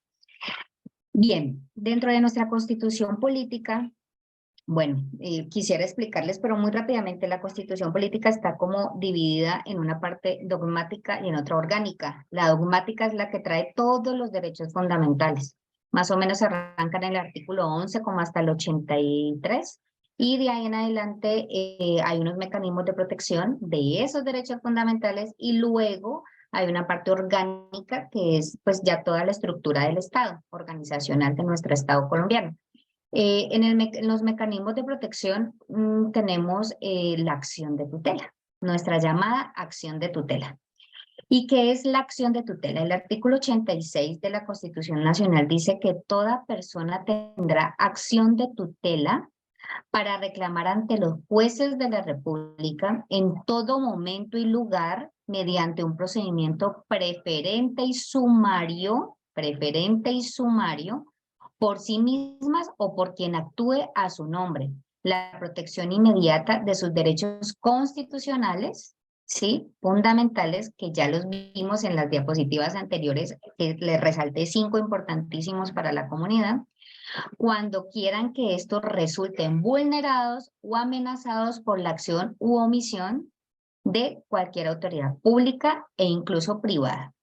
Bien, dentro de nuestra constitución política, bueno, quisiera explicarles, pero muy rápidamente, la constitución política está como dividida en una parte dogmática y en otra orgánica. La dogmática es la que trae todos los derechos fundamentales. Más o menos arrancan en el artículo 11 como hasta el 83, y de ahí en adelante hay unos mecanismos de protección de esos derechos fundamentales y luego hay una parte orgánica que es pues ya toda la estructura del Estado, organizacional de nuestro Estado colombiano. En los mecanismos de protección tenemos la acción de tutela, nuestra llamada acción de tutela. ¿Y qué es la acción de tutela? El artículo 86 de la Constitución Nacional dice que toda persona tendrá acción de tutela para reclamar ante los jueces de la República en todo momento y lugar mediante un procedimiento preferente y sumario, por sí mismas o por quien actúe a su nombre, la protección inmediata de sus derechos constitucionales, ¿sí? Fundamentales, que ya los vimos en las diapositivas anteriores, que les resalté 5 importantísimos para la comunidad, cuando quieran que estos resulten vulnerados o amenazados por la acción u omisión de cualquier autoridad pública e incluso privada.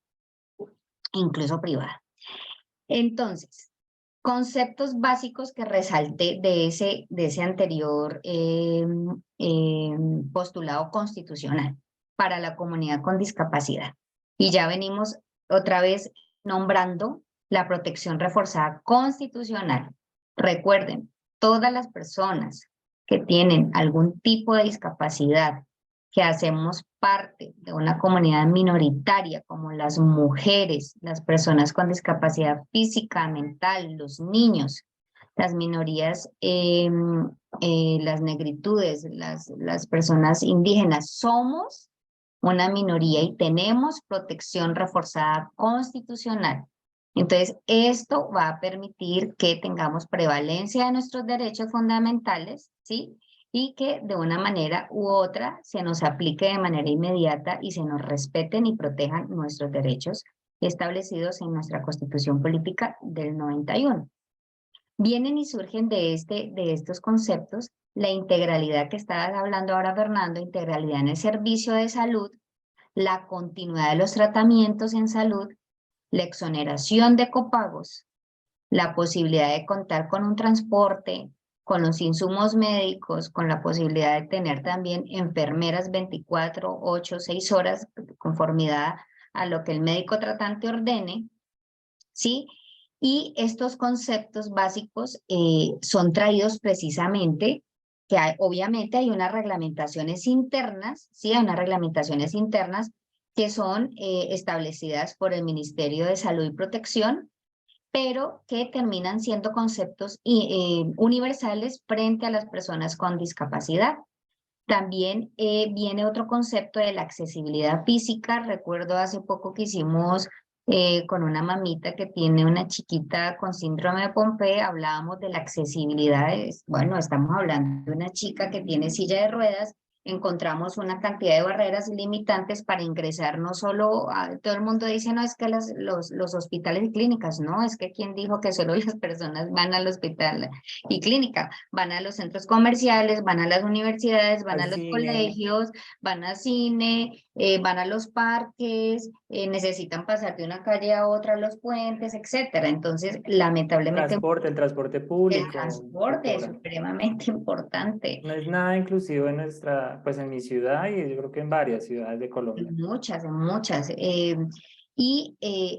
Entonces, conceptos básicos que resalté de ese anterior postulado constitucional para la comunidad con discapacidad. Y ya venimos otra vez nombrando la protección reforzada constitucional. Recuerden, todas las personas que tienen algún tipo de discapacidad que hacemos parte de una comunidad minoritaria como las mujeres, las personas con discapacidad física, mental, los niños, las minorías, las negritudes, las personas indígenas, somos una minoría y tenemos protección reforzada constitucional. Entonces, esto va a permitir que tengamos prevalencia de nuestros derechos fundamentales, ¿sí? Y que de una manera u otra se nos aplique de manera inmediata y se nos respeten y protejan nuestros derechos establecidos en nuestra Constitución Política del 91. Vienen y surgen de estos conceptos la integralidad que estaba hablando ahora Fernando, integralidad en el servicio de salud, la continuidad de los tratamientos en salud, la exoneración de copagos, la posibilidad de contar con un transporte, con los insumos médicos, con la posibilidad de tener también enfermeras 24, 8, 6 horas, conformidad a lo que el médico tratante ordene, ¿sí? Y estos conceptos básicos son traídos precisamente, que obviamente hay unas reglamentaciones internas, ¿sí? Hay unas reglamentaciones internas que son establecidas por el Ministerio de Salud y Protección, pero que terminan siendo conceptos universales frente a las personas con discapacidad. También viene otro concepto de la accesibilidad física. Recuerdo hace poco que hicimos con una mamita que tiene una chiquita con síndrome de Pompe, hablábamos de la accesibilidad. Bueno, estamos hablando de una chica que tiene silla de ruedas. Encontramos una cantidad de barreras limitantes para ingresar, no solo todo el mundo dice, no, es que los hospitales y clínicas, no, es que quien dijo que solo las personas van al hospital y clínica, van a los centros comerciales, van a las universidades, van a los colegios, van al cine, van a los parques, necesitan pasar de una calle a otra, los puentes, etcétera. Entonces, lamentablemente, el transporte público. el transporte es supremamente importante. No es nada inclusivo en pues en mi ciudad y yo creo que en varias ciudades de Colombia. En muchas.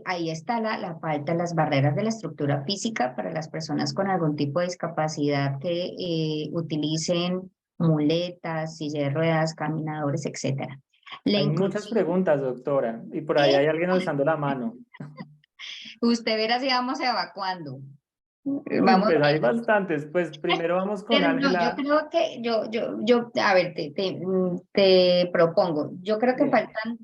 Ahí está la falta, las barreras de la estructura física para las personas con algún tipo de discapacidad que utilicen muletas, silla de ruedas, caminadores, etcétera. Hay muchas preguntas, doctora, y por ahí hay alguien alzando la mano. Usted verá si vamos evacuando. Vamos pues hay bastantes. Pues primero vamos con Ángela. Yo creo que a ver, te propongo. Yo creo que faltan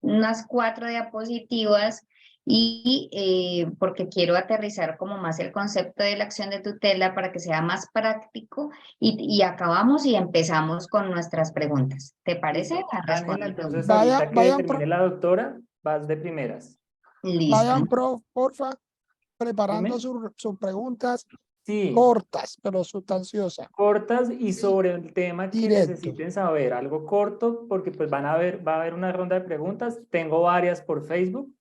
unas 4 diapositivas y porque quiero aterrizar como más el concepto de la acción de tutela para que sea más práctico y acabamos y empezamos con nuestras preguntas. ¿Te parece? Ángela, entonces ahorita que termine la doctora, vas de primeras. Listo. Vayan, porfa, preparando sus preguntas sí, cortas, pero sustanciosas. Cortas y sobre el tema que Directo. necesiten saber, algo corto, porque pues va a haber una ronda de preguntas. Tengo varias por Facebook.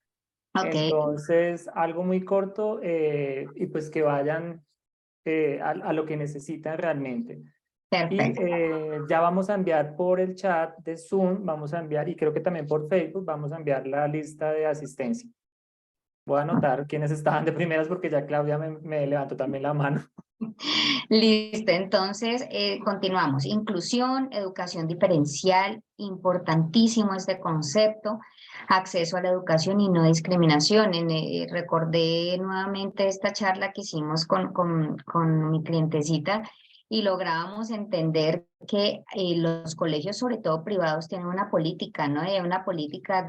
Okay. Entonces, algo muy corto y pues que vayan a lo que necesitan realmente. Perfecto. Y ya vamos a enviar por el chat de Zoom, vamos a enviar, y creo que también por Facebook, vamos a enviar la lista de asistencia. Voy a anotar quiénes estaban de primeras porque ya Claudia me levantó también la mano. Listo, entonces continuamos. Inclusión, educación diferencial, importantísimo este concepto, acceso a la educación y no discriminación. Recordé nuevamente esta charla que hicimos con mi clientecita y lográbamos entender que los colegios, sobre todo privados, tienen una política, ¿no? Una política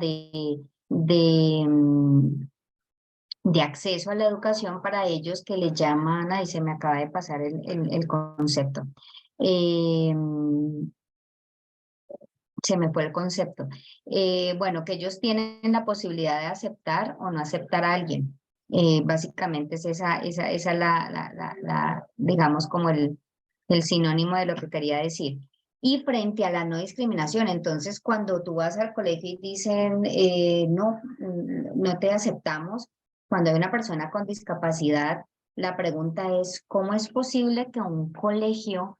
de acceso a la educación para ellos que le llaman, ahí se me acaba de pasar el concepto, se me fue el concepto, bueno, que ellos tienen la posibilidad de aceptar o no aceptar a alguien, básicamente es esa digamos como el sinónimo de lo que quería decir. Y frente a la no discriminación, entonces cuando tú vas al colegio y dicen, no te aceptamos, cuando hay una persona con discapacidad, la pregunta es, ¿cómo es posible que un colegio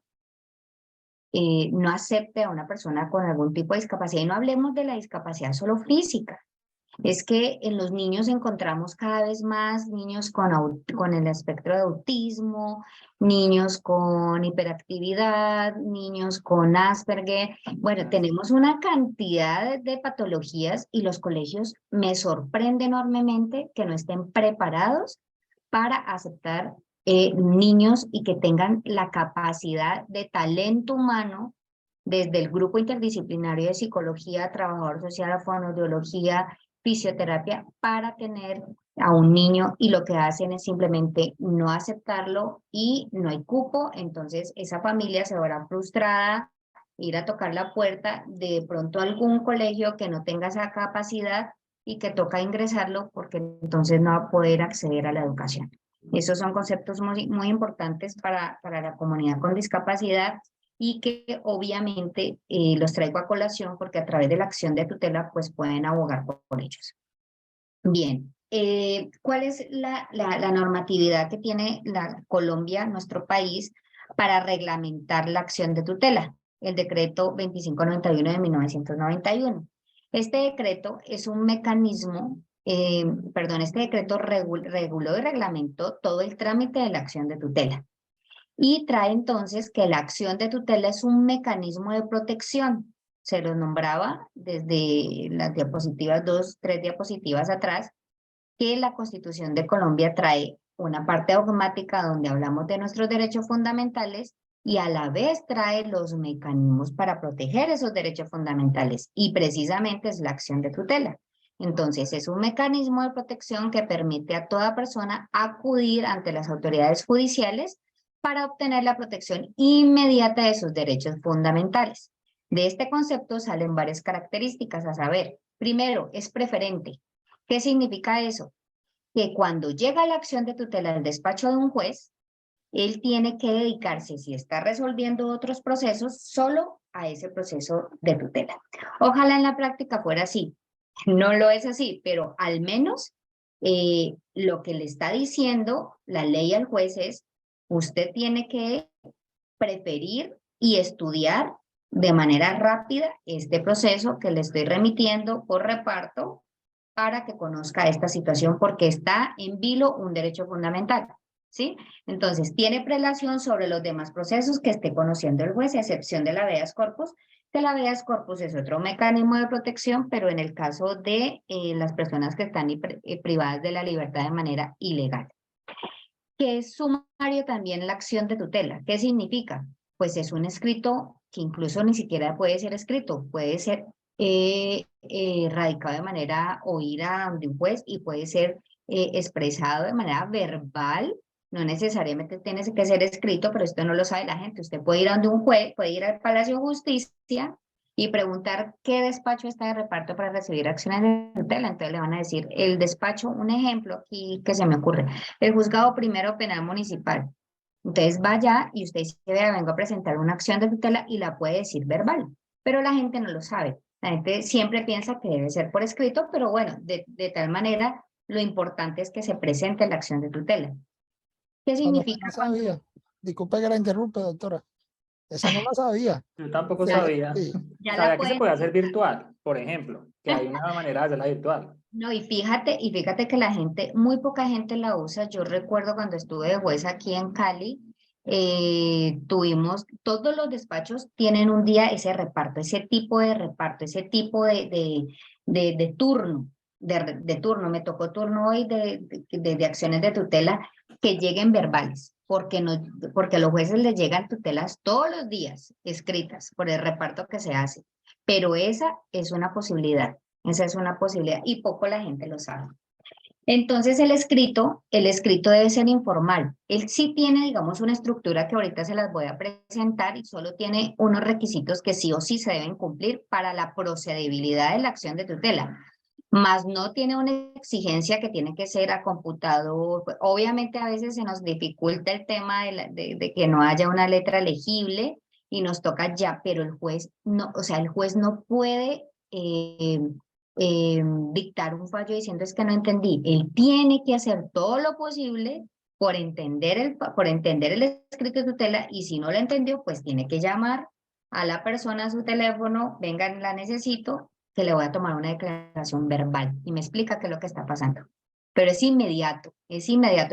no acepte a una persona con algún tipo de discapacidad? Y no hablemos de la discapacidad solo física. es que en los niños encontramos cada vez más niños con el espectro de autismo, niños con hiperactividad, niños con Asperger. Bueno, tenemos una cantidad de patologías y los colegios me sorprende enormemente que no estén preparados para aceptar niños y que tengan la capacidad de talento humano desde el grupo interdisciplinario de psicología, trabajador social, fonoaudiología, fisioterapia, para tener a un niño y lo que hacen es simplemente no aceptarlo y no hay cupo, entonces esa familia se verá frustrada, ir a tocar la puerta de pronto a algún colegio que no tenga esa capacidad y que toca ingresarlo porque entonces no va a poder acceder a la educación. Esos son conceptos muy importantes para la comunidad con discapacidad y que obviamente los traigo a colación porque a través de la acción de tutela pues pueden abogar por ellos. Bien, ¿cuál es la normatividad que tiene Colombia, nuestro país, para reglamentar la acción de tutela? El decreto 2591 de 1991. Este decreto es un mecanismo, este decreto reguló y reglamentó todo el trámite de la acción de tutela. Y trae entonces que la acción de tutela es un mecanismo de protección. Se lo nombraba desde las diapositivas 3 diapositivas atrás, que la Constitución de Colombia trae una parte dogmática donde hablamos de nuestros derechos fundamentales y a la vez trae los mecanismos para proteger esos derechos fundamentales y precisamente es la acción de tutela. Entonces es un mecanismo de protección que permite a toda persona acudir ante las autoridades judiciales para obtener la protección inmediata de sus derechos fundamentales. De este concepto salen varias características a saber. Primero, es preferente. ¿Qué significa eso? Que cuando llega la acción de tutela del despacho de un juez, él tiene que dedicarse, si está resolviendo otros procesos, solo a ese proceso de tutela. Ojalá en la práctica fuera así. No lo es así, pero al menos lo que le está diciendo la ley al juez es, usted tiene que preferir y estudiar de manera rápida este proceso que le estoy remitiendo por reparto para que conozca esta situación porque está en vilo un derecho fundamental, ¿sí? Entonces, tiene prelación sobre los demás procesos que esté conociendo el juez, a excepción de la habeas corpus, que la habeas corpus es otro mecanismo de protección, pero en el caso de las personas que están privadas de la libertad de manera ilegal. ¿Qué es sumario también la acción de tutela? ¿Qué significa? Pues es un escrito que incluso ni siquiera puede ser escrito, puede ser radicado de manera o ir a un juez y puede ser expresado de manera verbal, no necesariamente tiene que ser escrito, pero esto no lo sabe la gente. Usted puede ir a un juez, puede ir al Palacio de Justicia y preguntar qué despacho está de reparto para recibir acciones de tutela. Entonces le van a decir el despacho, un ejemplo aquí que se me ocurre, el Juzgado Primero Penal Municipal. Entonces vaya y usted dice, vea, vengo a presentar una acción de tutela y la puede decir verbal, pero la gente no lo sabe. La gente siempre piensa que debe ser por escrito, pero bueno, de tal manera, lo importante es que se presente la acción de tutela. ¿Qué significa? No sabía. Disculpe que la interrumpa, doctora. Esa no la sabía. Yo tampoco Ya, sabía. Sí. Ya Sabía la que se pueden puede hacer virtual, por ejemplo, que hay una manera de hacerla virtual. No, y fíjate que la gente, muy poca gente la usa. Yo recuerdo cuando estuve de juez aquí en Cali, tuvimos, todos los despachos tienen un día ese reparto, ese tipo de reparto, ese tipo de turno, de turno. Me tocó turno hoy de acciones de tutela que lleguen verbales, porque a los jueces les llegan tutelas todos los días escritas por el reparto que se hace, pero esa es una posibilidad. Esa es una posibilidad y poco la gente lo sabe. Entonces el escrito debe ser informal. Él sí tiene, digamos, una estructura que ahorita se las voy a presentar y solo tiene unos requisitos que sí o sí se deben cumplir para la procedibilidad de la acción de tutela. Más no tiene una exigencia que tiene que ser a computador. Obviamente a veces se nos dificulta el tema de que no haya una letra legible y nos toca ya, pero el juez no, o sea, el juez no puede dictar un fallo diciendo es que no entendí. Él tiene que hacer todo lo posible por entender el escrito de tutela y si no lo entendió, pues tiene que llamar a la persona a su teléfono, vengan, la necesito, que le voy a tomar una declaración verbal y me explica qué es lo que está pasando. Pero es inmediato,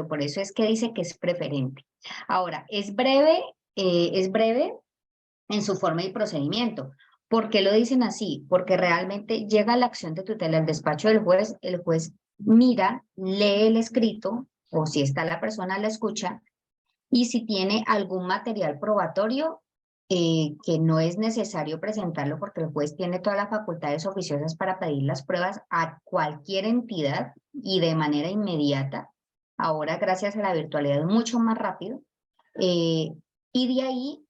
por eso es que dice que es preferente. Ahora, es breve en su forma y procedimiento. ¿Por qué lo dicen así? Porque realmente llega la acción de tutela al despacho del juez, el juez mira, lee el escrito, o si está la persona, la escucha, y si tiene algún material probatorio, que no es necesario presentarlo porque el juez tiene todas las facultades oficiosas para pedir las pruebas a cualquier entidad y de manera inmediata. Ahora, gracias a la virtualidad, es mucho más rápido. Y de ahí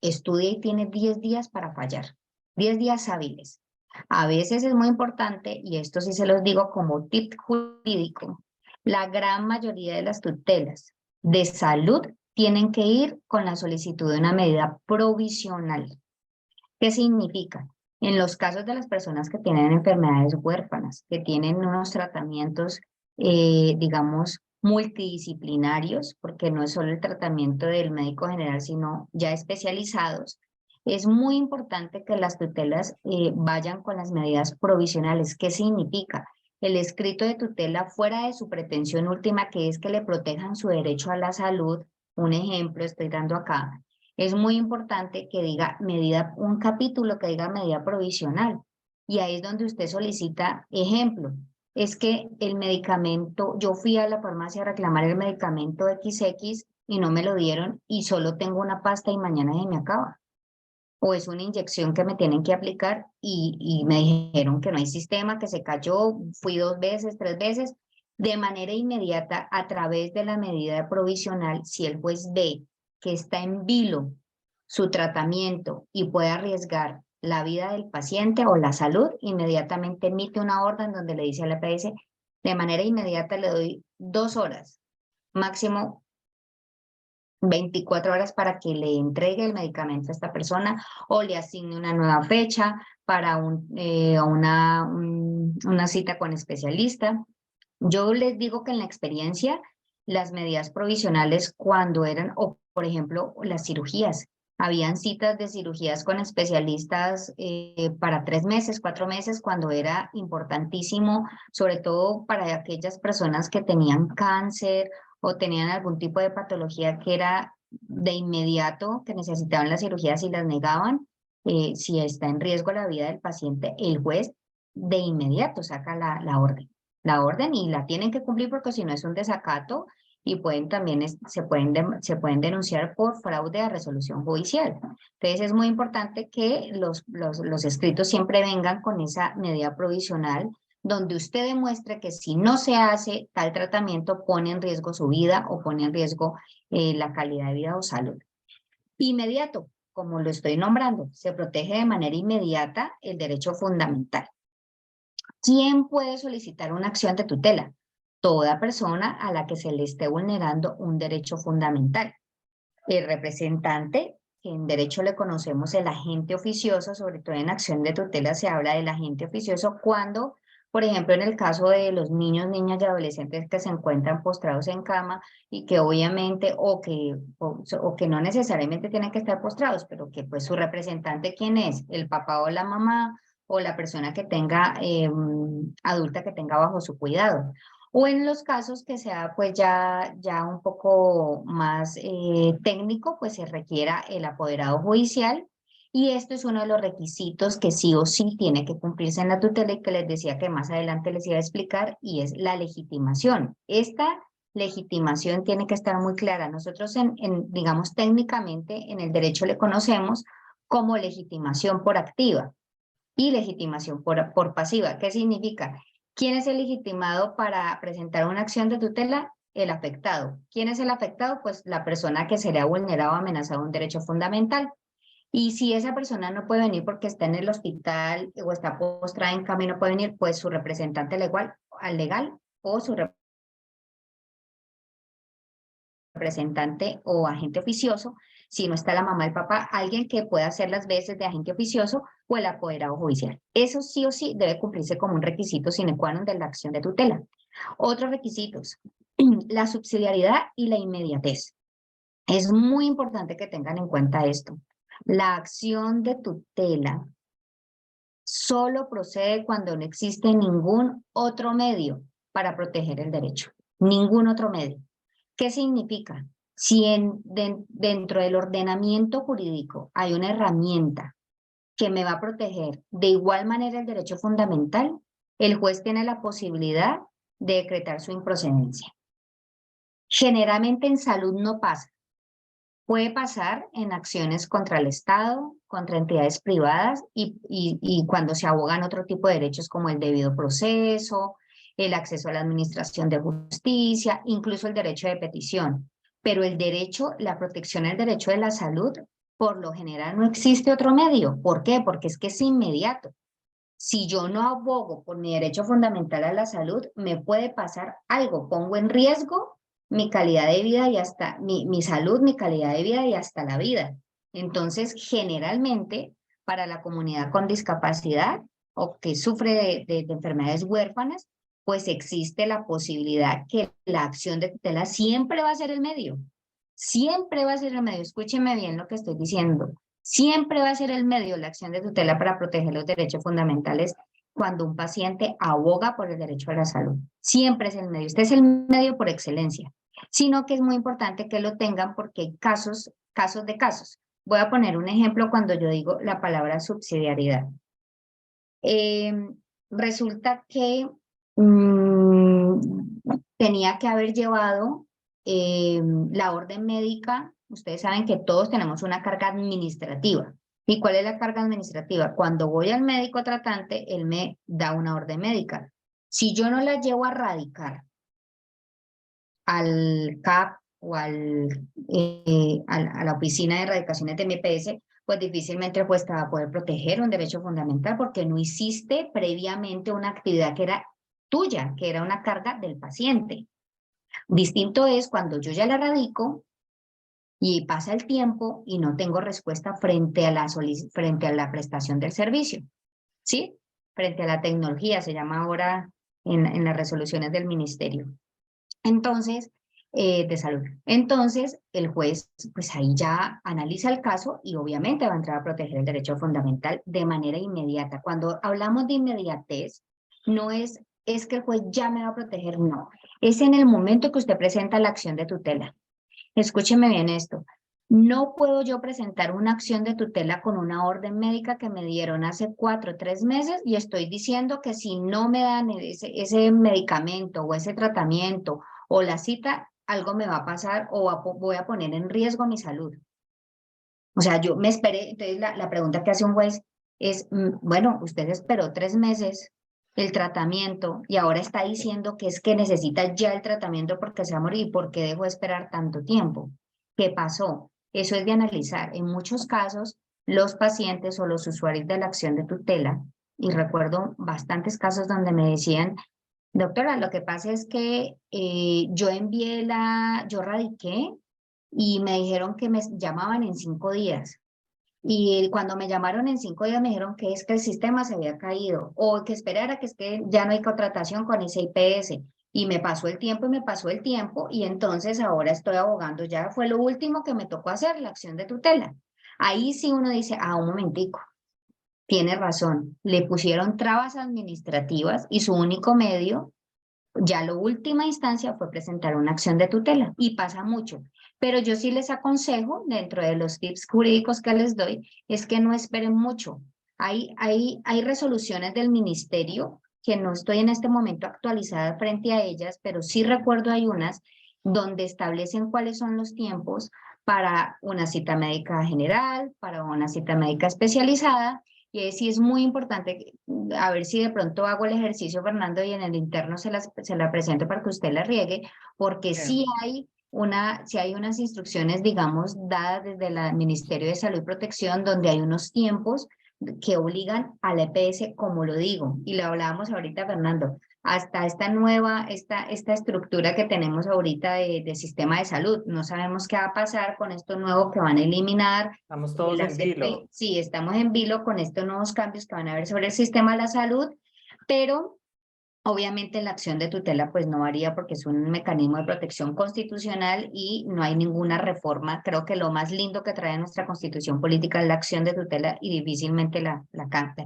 estudia y tiene 10 días para fallar, 10 días hábiles. A veces es muy importante, y esto sí se los digo como tip jurídico, la gran mayoría de las tutelas de salud tienen que ir con la solicitud de una medida provisional. ¿Qué significa? En los casos de las personas que tienen enfermedades huérfanas, que tienen unos tratamientos, digamos, multidisciplinarios, porque no es solo el tratamiento del médico general, sino ya especializados, es muy importante que las tutelas vayan con las medidas provisionales. ¿Qué significa? El escrito de tutela fuera de su pretensión última, que es que le protejan su derecho a la salud. Un ejemplo estoy dando acá. Es muy importante que diga medida, un capítulo que diga medida provisional. Y ahí es donde usted solicita ejemplo. Es que el medicamento, yo fui a la farmacia a reclamar el medicamento XX y no me lo dieron y solo tengo una pasta y mañana se me acaba. O es una inyección que me tienen que aplicar y me dijeron que no hay sistema, que se cayó, fui 2 veces, 3 veces. De manera inmediata, a través de la medida provisional, si el juez ve que está en vilo su tratamiento y puede arriesgar la vida del paciente o la salud, inmediatamente emite una orden donde le dice al EPS, de manera inmediata le doy 2 horas, máximo 24 horas para que le entregue el medicamento a esta persona o le asigne una nueva fecha para una cita con especialista. Yo les digo que en la experiencia, las medidas provisionales cuando eran, o por ejemplo, las cirugías, habían citas de cirugías con especialistas para 3 meses, 4 meses, cuando era importantísimo, sobre todo para aquellas personas que tenían cáncer o tenían algún tipo de patología que era de inmediato, que necesitaban las cirugías y las negaban. Si está en riesgo la vida del paciente, el juez de inmediato saca la orden y la tienen que cumplir porque si no es un desacato y pueden también se pueden denunciar por fraude a resolución judicial. Entonces es muy importante que los escritos siempre vengan con esa medida provisional donde usted demuestre que si no se hace tal tratamiento pone en riesgo su vida o pone en riesgo la calidad de vida o salud. Inmediato, como lo estoy nombrando, se protege de manera inmediata el derecho fundamental. ¿Quién puede solicitar una acción de tutela? Toda persona a la que se le esté vulnerando un derecho fundamental. El representante, que en derecho le conocemos el agente oficioso, sobre todo en acción de tutela se habla del agente oficioso cuando, por ejemplo, en el caso de los niños, niñas y adolescentes que se encuentran postrados en cama y que obviamente, o que no necesariamente tienen que estar postrados, pero que pues su representante, ¿quién es? El papá o la mamá, o la persona que tenga, adulta que tenga bajo su cuidado. O en los casos que sea pues ya un poco más técnico, pues se requiera el apoderado judicial. Y esto es uno de los requisitos que sí o sí tiene que cumplirse en la tutela y que les decía que más adelante les iba a explicar, y es la legitimación. Esta legitimación tiene que estar muy clara. Nosotros digamos técnicamente en el derecho le conocemos como legitimación por activa y legitimación por pasiva. ¿Qué significa? ¿Quién es el legitimado para presentar una acción de tutela? El afectado. ¿Quién es el afectado? Pues la persona que se le ha vulnerado o amenazado un derecho fundamental. Y si esa persona no puede venir porque está en el hospital o está postrada en cama y no puede venir, pues su representante legal o su representante o agente oficioso, si no está la mamá, el papá, alguien que pueda hacer las veces de agente oficioso o el apoderado judicial. Eso sí o sí debe cumplirse como un requisito sine qua non de la acción de tutela. Otros requisitos, la subsidiariedad y la inmediatez. Es muy importante que tengan en cuenta esto. La acción de tutela solo procede cuando no existe ningún otro medio para proteger el derecho. Ningún otro medio. ¿Qué significa? Si dentro del ordenamiento jurídico hay una herramienta que me va a proteger de igual manera el derecho fundamental, el juez tiene la posibilidad de decretar su improcedencia. Generalmente en salud no pasa. Puede pasar en acciones contra el Estado, contra entidades privadas y cuando se abogan otro tipo de derechos como el debido proceso, el acceso a la administración de justicia, incluso el derecho de petición. Pero el derecho, la protección del derecho de la salud, por lo general no existe otro medio. ¿Por qué? Porque es que es inmediato. Si yo no abogo por mi derecho fundamental a la salud, me puede pasar algo. Pongo en riesgo mi calidad de vida y hasta mi salud, mi calidad de vida y hasta la vida. Entonces, generalmente, para la comunidad con discapacidad o que sufre de enfermedades huérfanas, pues existe la posibilidad que la acción de tutela siempre va a ser el medio. Siempre va a ser el medio. Escúcheme bien lo que estoy diciendo. Siempre va a ser el medio la acción de tutela para proteger los derechos fundamentales cuando un paciente aboga por el derecho a la salud. Siempre es el medio. Este es el medio por excelencia. Sino que es muy importante que lo tengan porque hay casos de casos. Voy a poner un ejemplo cuando yo digo la palabra subsidiariedad. Resulta que tenía que haber llevado la orden médica. Ustedes saben que todos tenemos una carga administrativa. ¿Y cuál es la carga administrativa? Cuando voy al médico tratante, él me da una orden médica. Si yo no la llevo a radicar al CAP o a la oficina de erradicaciones de mi EPS, pues difícilmente el juez te va a poder proteger un derecho fundamental porque no hiciste previamente una actividad que era tuya, que era una carga del paciente. Distinto es cuando yo ya la radico y pasa el tiempo y no tengo respuesta frente a la prestación del servicio, ¿sí? Frente a la tecnología, se llama ahora en las resoluciones del ministerio. Entonces, de salud. Entonces, el juez, pues ahí ya analiza el caso y obviamente va a entrar a proteger el derecho fundamental de manera inmediata. Cuando hablamos de inmediatez, no es que el juez ya me va a proteger, no. Es en el momento que usted presenta la acción de tutela. Escúcheme bien esto. No puedo yo presentar una acción de tutela con una orden médica que me dieron hace 4 o 3 meses y estoy diciendo que si no me dan ese medicamento o ese tratamiento o la cita, algo me va a pasar o voy a poner en riesgo mi salud. O sea, yo me esperé, entonces la pregunta que hace un juez es, bueno, usted esperó 3 meses el tratamiento y ahora está diciendo que es que necesita ya el tratamiento porque se va a morir. ¿Por qué dejó de esperar tanto tiempo? ¿Qué pasó? Eso es de analizar. En muchos casos, los pacientes o los usuarios de la acción de tutela, y recuerdo bastantes casos donde me decían, doctora, lo que pasa es que yo radiqué y me dijeron que me llamaban en 5 días. Y cuando me llamaron en 5 días me dijeron que es que el sistema se había caído o que esperara que es que ya no hay contratación con ese IPS. Y me pasó el tiempo y me pasó el tiempo y entonces ahora estoy abogando. Ya fue lo último que me tocó hacer, la acción de tutela. Ahí sí uno dice, un momentico, tiene razón. Le pusieron trabas administrativas y su único medio, ya la última instancia fue presentar una acción de tutela y pasa mucho. Pero yo sí les aconsejo, dentro de los tips jurídicos que les doy, es que no esperen mucho. Hay resoluciones del ministerio que no estoy en este momento actualizada frente a ellas, pero sí recuerdo hay unas donde establecen cuáles son los tiempos para una cita médica general, para una cita médica especializada. Y sí es muy importante, a ver si de pronto hago el ejercicio, Fernando, y en el interno se la presento para que usted la riegue, porque sí hay unas instrucciones, digamos, dadas desde el Ministerio de Salud y Protección, donde hay unos tiempos que obligan a la EPS, como lo digo, y lo hablábamos ahorita, Fernando, hasta esta estructura que tenemos ahorita de sistema de salud. No sabemos qué va a pasar con esto nuevo que van a eliminar. Estamos todos en vilo. Sí, estamos en vilo con estos nuevos cambios que van a haber sobre el sistema de la salud, pero Obviamente la acción de tutela pues no varía porque es un mecanismo de protección constitucional y no hay ninguna reforma. Creo que lo más lindo que trae nuestra constitución política es la acción de tutela y difícilmente la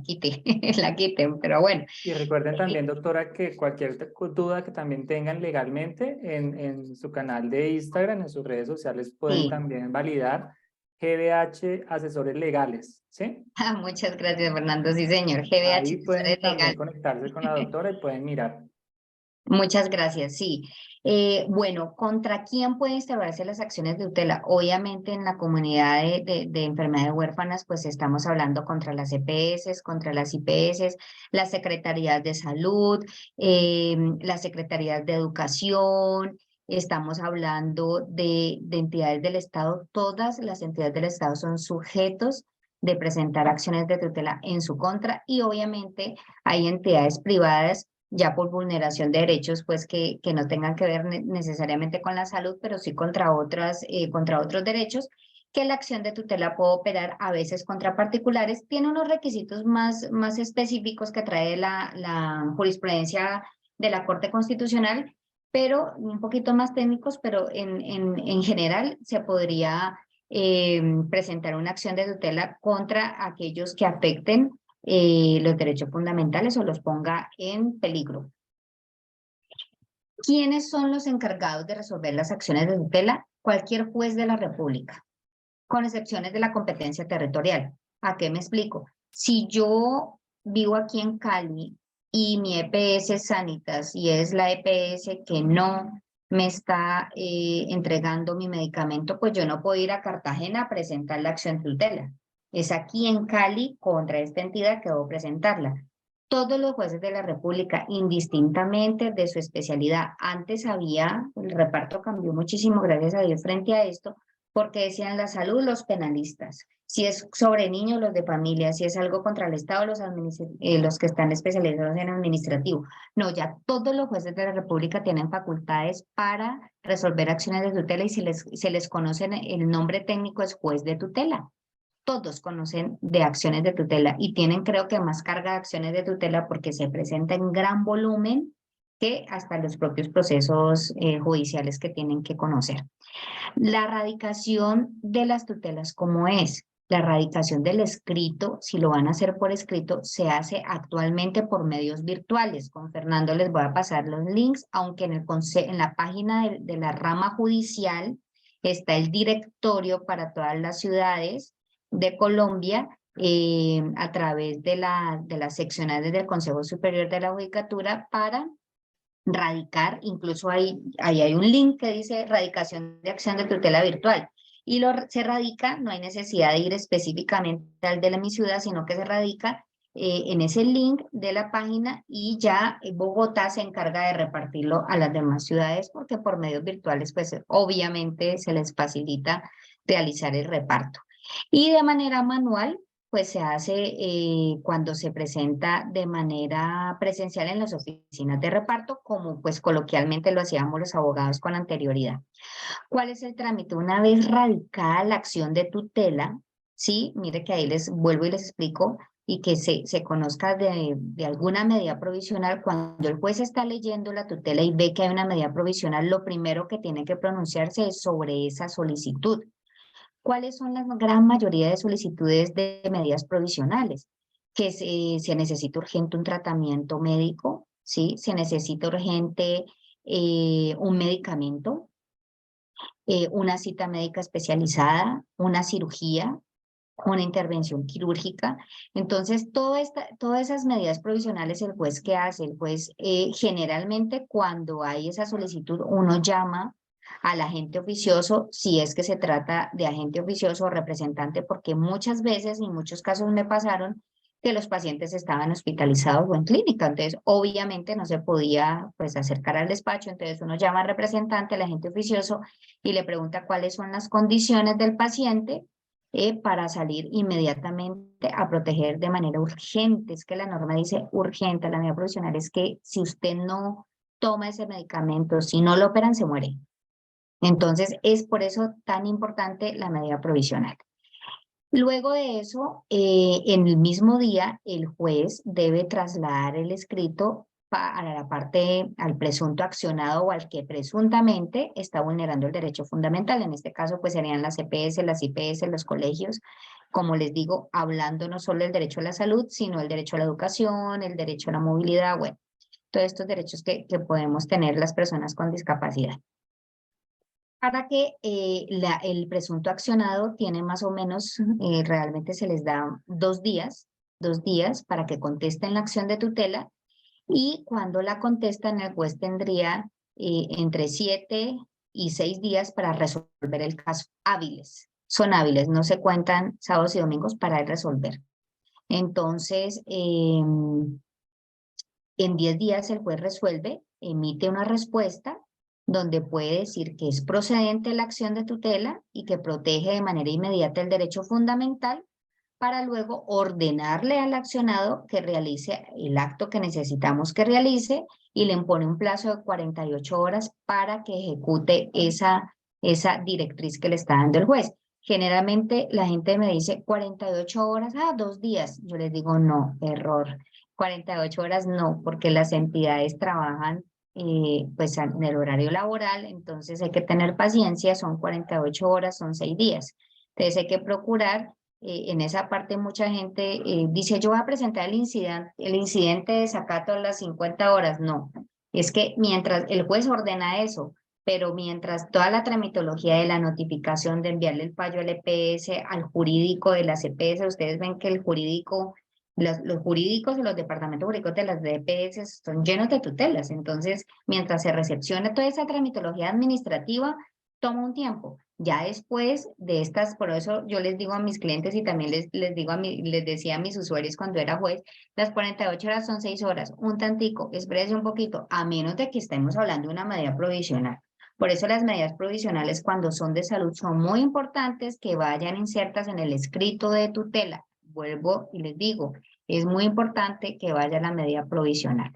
quite, la quiten, pero bueno. Y recuerden también, doctora, que cualquier duda que también tengan legalmente en su canal de Instagram, en sus redes sociales, pueden Sí. también validar GBH Asesores Legales, ¿sí? Muchas gracias, Fernando. Sí, señor. GBH, Ahí pueden asesores también legales. conectarse con la doctora y pueden mirar. Muchas gracias, sí. Bueno, ¿contra quién pueden instaurarse las acciones de tutela? Obviamente en la comunidad de enfermedades huérfanas, pues estamos hablando contra las EPS, contra las IPS, las secretarías de salud, las secretarías de educación, estamos hablando de entidades del Estado. Todas las entidades del Estado son sujetos de presentar acciones de tutela en su contra y obviamente hay entidades privadas ya por vulneración de derechos, pues que no tengan que ver necesariamente con la salud, pero sí contra otros derechos, que la acción de tutela puede operar a veces contra particulares. Tiene unos requisitos más específicos que trae la jurisprudencia de la Corte Constitucional, pero un poquito más técnicos, pero en general se podría presentar una acción de tutela contra aquellos que afecten los derechos fundamentales o los ponga en peligro. ¿Quiénes son los encargados de resolver las acciones de tutela? Cualquier juez de la República, con excepciones de la competencia territorial. ¿A qué me explico? Si yo vivo aquí en Cali y mi EPS es Sanitas y es la EPS que no me está entregando mi medicamento, pues yo no puedo ir a Cartagena a presentar la acción de tutela. Es aquí en Cali contra esta entidad que debo presentarla. Todos los jueces de la República, indistintamente de su especialidad, antes había, el reparto cambió muchísimo, gracias a Dios, frente a esto, porque decían la salud, los penalistas, si es sobre niños, los de familia, si es algo contra el Estado, los que están especializados en administrativo. No, ya todos los jueces de la República tienen facultades para resolver acciones de tutela y se les conoce el nombre técnico es juez de tutela. Todos conocen de acciones de tutela y tienen creo que más carga de acciones de tutela porque se presenta en gran volumen que hasta los propios procesos judiciales que tienen que conocer. La radicación de las tutelas, ¿cómo es? La radicación del escrito, si lo van a hacer por escrito, se hace actualmente por medios virtuales. Con Fernando les voy a pasar los links, aunque en la página de la rama judicial está el directorio para todas las ciudades de Colombia a través de las seccionales del Consejo Superior de la Judicatura para radicar, incluso ahí hay un link que dice radicación de acción de tutela virtual y se radica, no hay necesidad de ir específicamente al de mi ciudad, sino que se radica en ese link de la página y ya Bogotá se encarga de repartirlo a las demás ciudades porque por medios virtuales pues obviamente se les facilita realizar el reparto. Y de manera manual pues se hace cuando se presenta de manera presencial en las oficinas de reparto, como pues coloquialmente lo hacíamos los abogados con anterioridad. ¿Cuál es el trámite? Una vez radicada la acción de tutela, ¿sí? Mire que ahí les vuelvo y les explico, y que se conozca de alguna medida provisional, cuando el juez está leyendo la tutela y ve que hay una medida provisional, lo primero que tiene que pronunciarse es sobre esa solicitud. ¿Cuáles son la gran mayoría de solicitudes de medidas provisionales? Que se necesita urgente un tratamiento médico, ¿sí? Se necesita urgente un medicamento, una cita médica especializada, una cirugía, una intervención quirúrgica. Entonces, todas esas medidas provisionales, el juez, ¿qué hace? El juez generalmente cuando hay esa solicitud, uno llama al agente oficioso, si es que se trata de agente oficioso o representante, porque muchas veces, y en muchos casos me pasaron, que los pacientes estaban hospitalizados o en clínica, entonces obviamente no se podía pues acercar al despacho, entonces uno llama al representante, al agente oficioso y le pregunta cuáles son las condiciones del paciente para salir inmediatamente a proteger de manera urgente. Es que la norma dice urgente, la medida provisional es que si usted no toma ese medicamento, si no lo operan, se muere. Entonces, es por eso tan importante la medida provisional. Luego de eso, en el mismo día, el juez debe trasladar el escrito a la parte, al presunto accionado o al que presuntamente está vulnerando el derecho fundamental. En este caso, pues serían las EPS, las IPS, los colegios, como les digo, hablando no solo del derecho a la salud, sino el derecho a la educación, el derecho a la movilidad, bueno, todos estos derechos que podemos tener las personas con discapacidad. Para que el presunto accionado tiene más o menos, realmente se les da 2 días para que contesten la acción de tutela, y cuando la contestan el juez tendría entre 7 y 6 días para resolver el caso. Hábiles, son hábiles, no se cuentan sábados y domingos para resolver. Entonces, en 10 días el juez resuelve, emite una respuesta donde puede decir que es procedente la acción de tutela y que protege de manera inmediata el derecho fundamental, para luego ordenarle al accionado que realice el acto que necesitamos que realice, y le impone un plazo de 48 horas para que ejecute esa directriz que le está dando el juez. Generalmente la gente me dice 48 horas, 2 días. Yo les digo no, error. 48 horas no, porque las entidades trabajan pues en el horario laboral, entonces hay que tener paciencia, son 48 horas, son 6 días. Entonces hay que procurar, en esa parte mucha gente dice yo voy a presentar el incidente de desacato a las 50 horas, no. Es que mientras el juez ordena eso, pero mientras toda la tramitología de la notificación de enviarle el fallo al EPS, al jurídico de las EPS, ustedes ven que el jurídico, los jurídicos de los departamentos jurídicos de las EPS son llenos de tutelas. Entonces, mientras se recepciona toda esa tramitología administrativa, toma un tiempo. Ya después de estas, por eso yo les digo a mis clientes y también les decía a mis usuarios cuando era juez, las 48 horas son 6 horas, un tantico, espérese un poquito, a menos de que estemos hablando de una medida provisional. Por eso las medidas provisionales cuando son de salud son muy importantes que vayan insertas en el escrito de tutela. Vuelvo y les digo, es muy importante que vaya la medida provisional.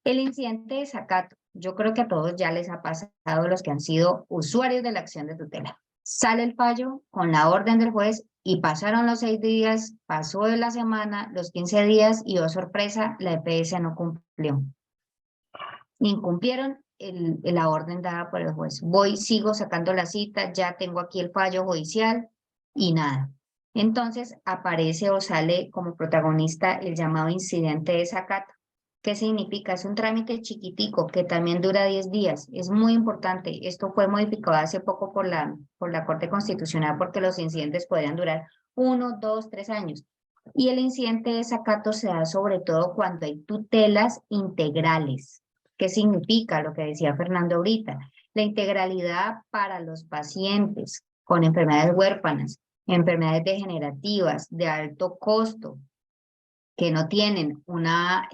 El incidente de desacato, yo creo que a todos ya les ha pasado, los que han sido usuarios de la acción de tutela. Sale el fallo con la orden del juez y pasaron los 6 días, pasó de la semana, los 15 días y, oh sorpresa, la EPS no cumplió. Incumplieron la orden dada por el juez. Sigo sacando la cita, ya tengo aquí el fallo judicial y nada. Entonces aparece o sale como protagonista el llamado incidente de desacato. ¿Qué significa? Es un trámite chiquitico que también dura 10 días. Es muy importante. Esto fue modificado hace poco por la Corte Constitucional, porque los incidentes podrían durar 1, 2, 3 años. Y el incidente de desacato se da sobre todo cuando hay tutelas integrales. ¿Qué significa? Lo que decía Fernando ahorita. La integralidad para los pacientes con enfermedades huérfanas, enfermedades degenerativas de alto costo, que no tienen una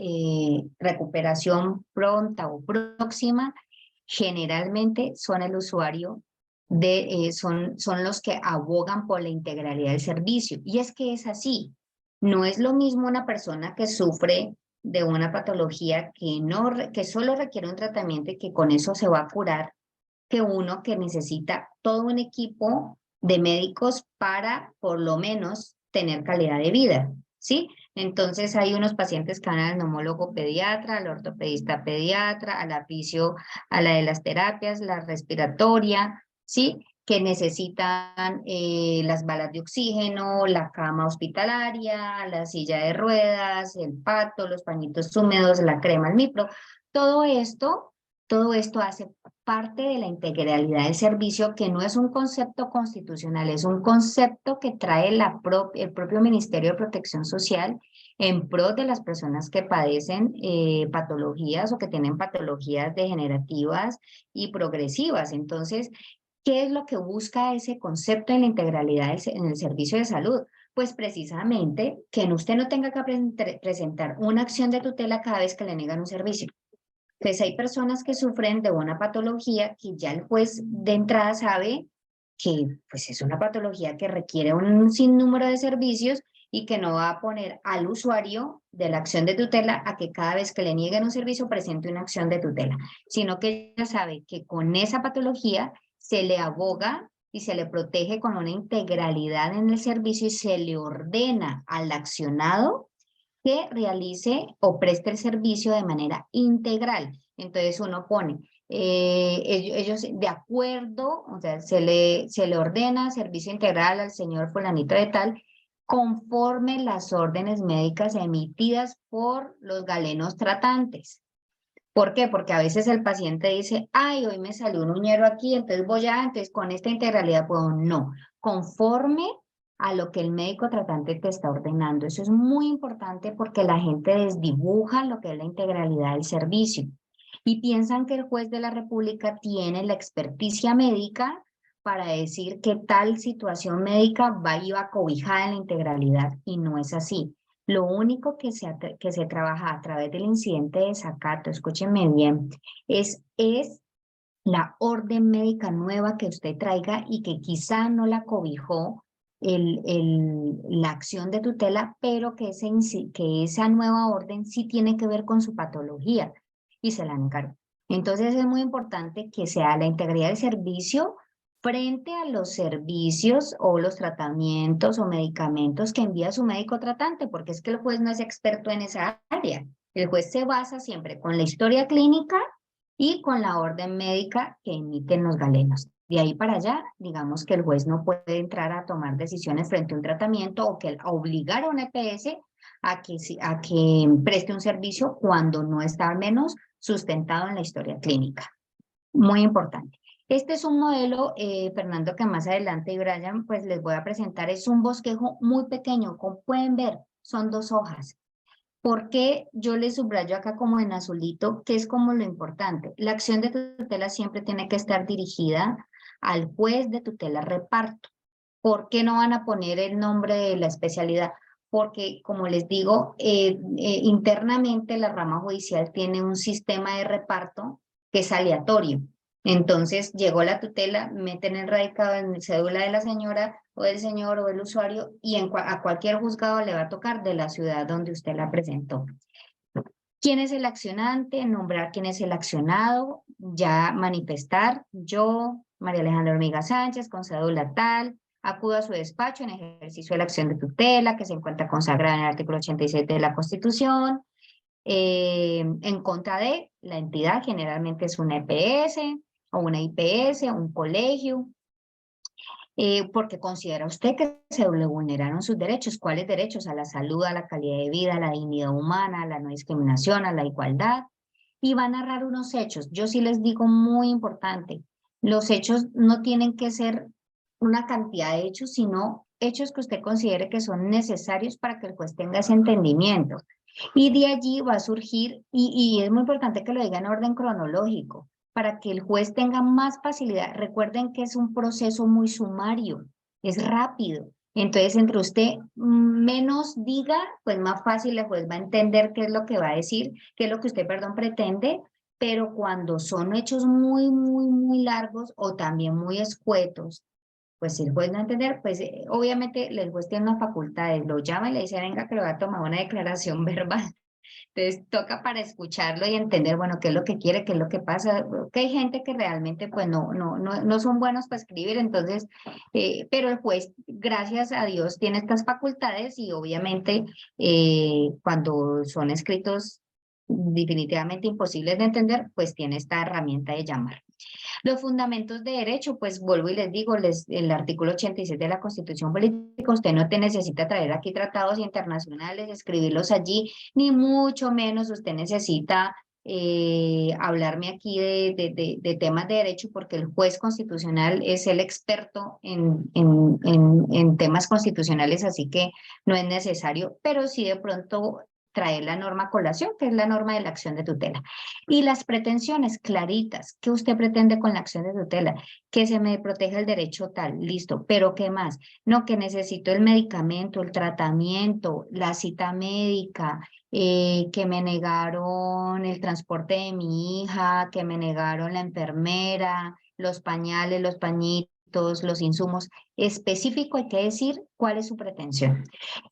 recuperación pronta o próxima, generalmente son el usuario son los que abogan por la integralidad del servicio. Y es que es así. No es lo mismo una persona que sufre de una patología que solo requiere un tratamiento y que con eso se va a curar, que uno que necesita todo un equipo de médicos para por lo menos tener calidad de vida, ¿sí? Entonces hay unos pacientes que van al neumólogo pediatra, al ortopedista pediatra, a la fisio, a la de las terapias, la respiratoria, ¿sí? Que necesitan las balas de oxígeno, la cama hospitalaria, la silla de ruedas, el pato, los pañitos húmedos, la crema, el mipro. Todo esto hace parte de la integralidad del servicio, que no es un concepto constitucional, es un concepto que trae el propio Ministerio de Protección Social en pro de las personas que padecen patologías o que tienen patologías degenerativas y progresivas. Entonces, ¿qué es lo que busca ese concepto en la integralidad en el servicio de salud? Pues precisamente que usted no tenga que presentar una acción de tutela cada vez que le niegan un servicio. Pues hay personas que sufren de una patología que ya el juez de entrada sabe que pues es una patología que requiere un sinnúmero de servicios y que no va a poner al usuario de la acción de tutela a que cada vez que le nieguen un servicio presente una acción de tutela, sino que ella sabe que con esa patología se le aboga y se le protege con una integralidad en el servicio y se le ordena al accionado que realice o preste el servicio de manera integral. Entonces uno pone, ellos de acuerdo, o sea, se le ordena servicio integral al señor fulanito de tal, conforme las órdenes médicas emitidas por los galenos tratantes. ¿Por qué? Porque a veces el paciente dice, ay, hoy me salió un uñero aquí, entonces entonces con esta integralidad puedo. No, conforme a lo que el médico tratante te está ordenando. Eso es muy importante porque la gente desdibuja lo que es la integralidad del servicio y piensan que el juez de la República tiene la experticia médica para decir que tal situación médica iba cobijada en la integralidad, y no es así. Lo único que se trabaja a través del incidente de desacato, escúchenme bien, es la orden médica nueva que usted traiga y que quizá no la cobijó la acción de tutela, pero que esa nueva orden sí tiene que ver con su patología y se la encargó. Entonces es muy importante que sea la integridad del servicio frente a los servicios o los tratamientos o medicamentos que envía su médico tratante, porque es que el juez no es experto en esa área. El juez se basa siempre con la historia clínica y con la orden médica que emiten los galenos. De ahí para allá, digamos que el juez no puede entrar a tomar decisiones frente a un tratamiento o que obligar a un EPS a que preste un servicio cuando no está al menos sustentado en la historia clínica. Muy importante. Este es un modelo, Fernando, que más adelante y Brian, pues les voy a presentar. Es un bosquejo muy pequeño, como pueden ver, son 2 hojas. ¿Por qué yo les subrayo acá como en azulito, que es como lo importante? La acción de tutela siempre tiene que estar dirigida al juez de tutela reparto. ¿Por qué no van a poner el nombre de la especialidad? Porque, como les digo, internamente la rama judicial tiene un sistema de reparto que es aleatorio. Entonces, llegó la tutela, meten el radicado en cédula de la señora o del señor o del usuario y a cualquier juzgado le va a tocar de la ciudad donde usted la presentó. ¿Quién es el accionante? Nombrar quién es el accionado, ya manifestar, yo, María Alejandra Hormiga Sánchez, con cédula tal, acudo a su despacho en ejercicio de la acción de tutela que se encuentra consagrada en el artículo 87 de la Constitución, en contra de la entidad, generalmente es una EPS o una IPS, un colegio, porque considera usted que se le vulneraron sus derechos. ¿Cuáles derechos? A la salud, a la calidad de vida, a la dignidad humana, a la no discriminación, a la igualdad. Y va a narrar unos hechos. Yo sí les digo muy importante, los hechos no tienen que ser una cantidad de hechos, sino hechos que usted considere que son necesarios para que el juez tenga ese entendimiento. Y de allí va a surgir, y es muy importante que lo diga en orden cronológico, para que el juez tenga más facilidad. Recuerden que es un proceso muy sumario, es rápido. Entonces, entre usted menos diga, pues más fácil el juez va a entender qué es lo que va a decir, qué es lo que usted, perdón, pretende, pero cuando son hechos muy largos o también muy escuetos, pues si el juez no va a entender, pues obviamente el juez tiene una facultad, lo llama y le dice, venga, que le va a tomar una declaración verbal. Entonces toca para escucharlo y entender, bueno, qué es lo que quiere, qué es lo que pasa, que hay gente que realmente pues no son buenos para escribir, entonces, pero el juez, gracias a Dios, tiene estas facultades y obviamente cuando son escritos definitivamente imposibles de entender, pues tiene esta herramienta de llamar. Los fundamentos de derecho, pues vuelvo y les digo, el artículo 86 de la Constitución Política, usted no te necesita traer aquí tratados internacionales, escribirlos allí, ni mucho menos usted necesita hablarme aquí de temas de derecho, porque el juez constitucional es el experto en temas constitucionales, así que no es necesario, pero sí de pronto traer la norma a colación, que es la norma de la acción de tutela. Y las pretensiones claritas, ¿qué usted pretende con la acción de tutela? Que se me proteja el derecho tal, listo, pero ¿qué más? No, que necesito el medicamento, el tratamiento, la cita médica, que me negaron el transporte de mi hija, que me negaron la enfermera, los pañales, los pañitos, los insumos. Específico hay que decir cuál es su pretensión.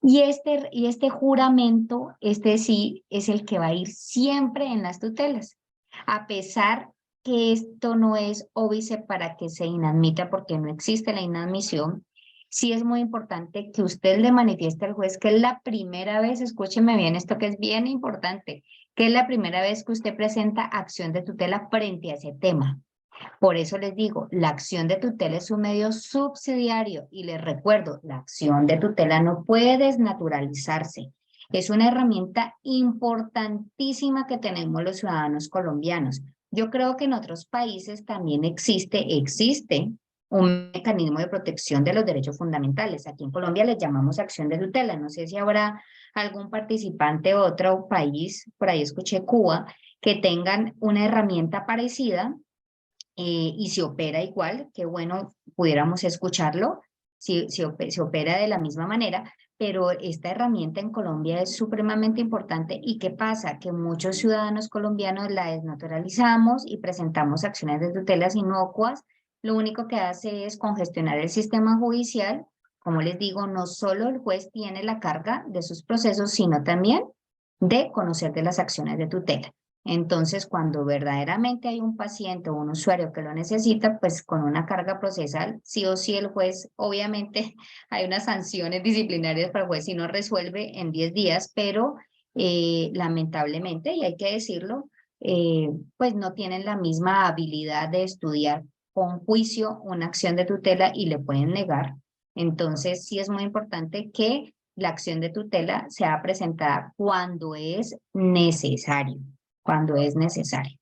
Y este juramento, este sí, es el que va a ir siempre en las tutelas, a pesar que esto no es óbice para que se inadmita, porque no existe la inadmisión. sí es muy importante que usted le manifieste al juez que es la primera vez, escúcheme bien esto que es bien importante, que es la primera vez que usted presenta acción de tutela frente a ese tema. Por eso les digo, la acción de tutela es un medio subsidiario y les recuerdo, la acción de tutela no puede desnaturalizarse. Es una herramienta importantísima que tenemos los ciudadanos colombianos. Yo creo que en otros países también existe un mecanismo de protección de los derechos fundamentales. Aquí en Colombia les llamamos acción de tutela. No sé si habrá algún participante de otro país, por ahí escuché Cuba, que tengan una herramienta parecida y se opera igual, qué bueno pudiéramos escucharlo, se opera de la misma manera, pero esta herramienta en Colombia es supremamente importante. ¿Y qué pasa? Que muchos ciudadanos colombianos la desnaturalizamos y presentamos acciones de tutelas inocuas. Lo único que hace es congestionar el sistema judicial. Como les digo, no solo el juez tiene la carga de sus procesos, sino también de conocer de las acciones de tutela. Entonces, cuando verdaderamente hay un paciente o un usuario que lo necesita, pues con una carga procesal, sí o sí el juez, obviamente hay unas sanciones disciplinarias para el juez si no resuelve en 10 días, pero lamentablemente, y hay que decirlo, pues no tienen la misma habilidad de estudiar con juicio una acción de tutela y le pueden negar. Entonces, sí es muy importante que la acción de tutela sea presentada cuando es necesario. Cuando es necesario.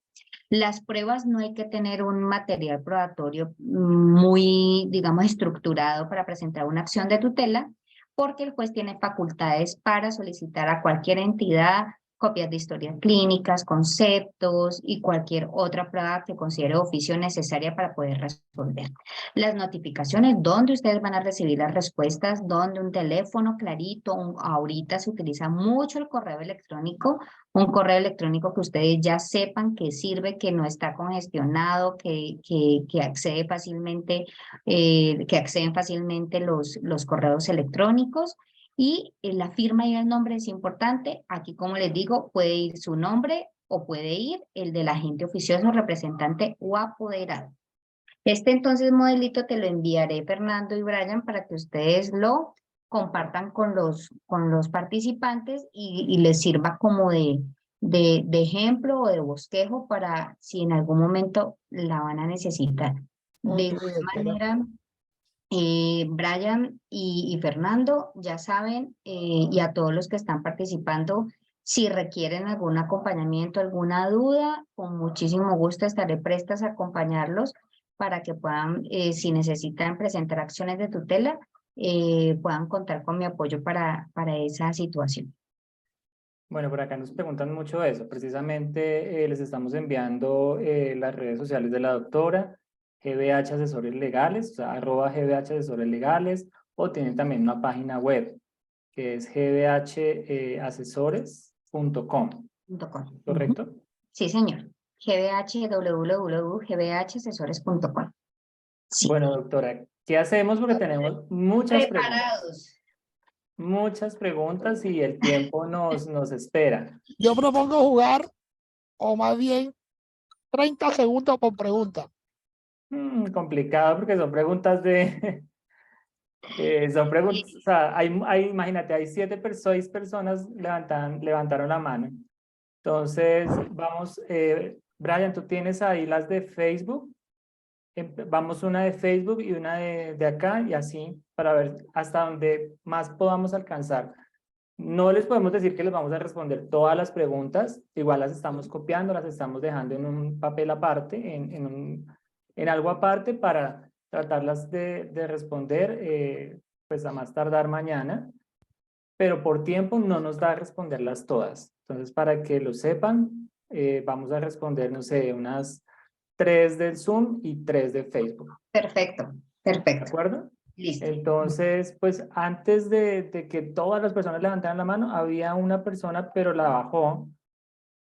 Las pruebas no hay que tener un material probatorio muy, digamos, estructurado para presentar una acción de tutela, porque el juez tiene facultades para solicitar a cualquier entidad copias de historias clínicas, conceptos y cualquier otra prueba que considere de oficio necesaria para poder responder. Las notificaciones, donde ustedes van a recibir las respuestas, donde un teléfono clarito, ahorita se utiliza mucho el correo electrónico, un correo electrónico que ustedes ya sepan que sirve, que no está congestionado, que accede fácilmente, que acceden fácilmente los correos electrónicos. Y la firma y el nombre es importante. Aquí, como les digo, puede ir su nombre o puede ir el del agente oficioso, representante o apoderado. Este entonces modelito te lo enviaré, Fernando y Brian, para que ustedes lo compartan con los participantes y les sirva como de ejemplo o de bosquejo para si en algún momento la van a necesitar. De Ok, igual doctora. manera, Brian y Fernando, ya saben, y a todos los que están participando, si requieren algún acompañamiento, alguna duda, con muchísimo gusto estaré prestas a acompañarlos para que puedan, si necesitan presentar acciones de tutela, puedan contar con mi apoyo para esa situación. Bueno, por acá nos preguntan mucho eso. Precisamente les estamos enviando las redes sociales de la doctora, GBH Asesores Legales, o sea, @GBH Asesores Legales, o tienen también una página web que es gbhasesores.com, ¿correcto? Sí, señor. www.gbhasesores.com. Sí. Bueno, doctora, ¿qué hacemos? Porque tenemos muchas preguntas y el tiempo nos espera. Yo propongo jugar, o más bien 30 segundos por pregunta. Complicado porque son preguntas de... son preguntas, o sea, imagínate, hay 6 personas levantaron la mano. Entonces, vamos, Brian, tú tienes ahí las de Facebook. Vamos una de Facebook y una de acá y así para ver hasta dónde más podamos alcanzar. No les podemos decir que les vamos a responder todas las preguntas, igual las estamos copiando, las estamos dejando en un papel aparte, en algo aparte para tratarlas de responder pues a más tardar mañana, pero por tiempo no nos da responderlas todas. Entonces, para que lo sepan, vamos a responder, no sé, unas 3 del Zoom y 3 de Facebook. Perfecto, ¿De perfecto. acuerdo? Listo. Entonces, pues antes de que todas las personas levantaran la mano, había una persona, pero la bajó.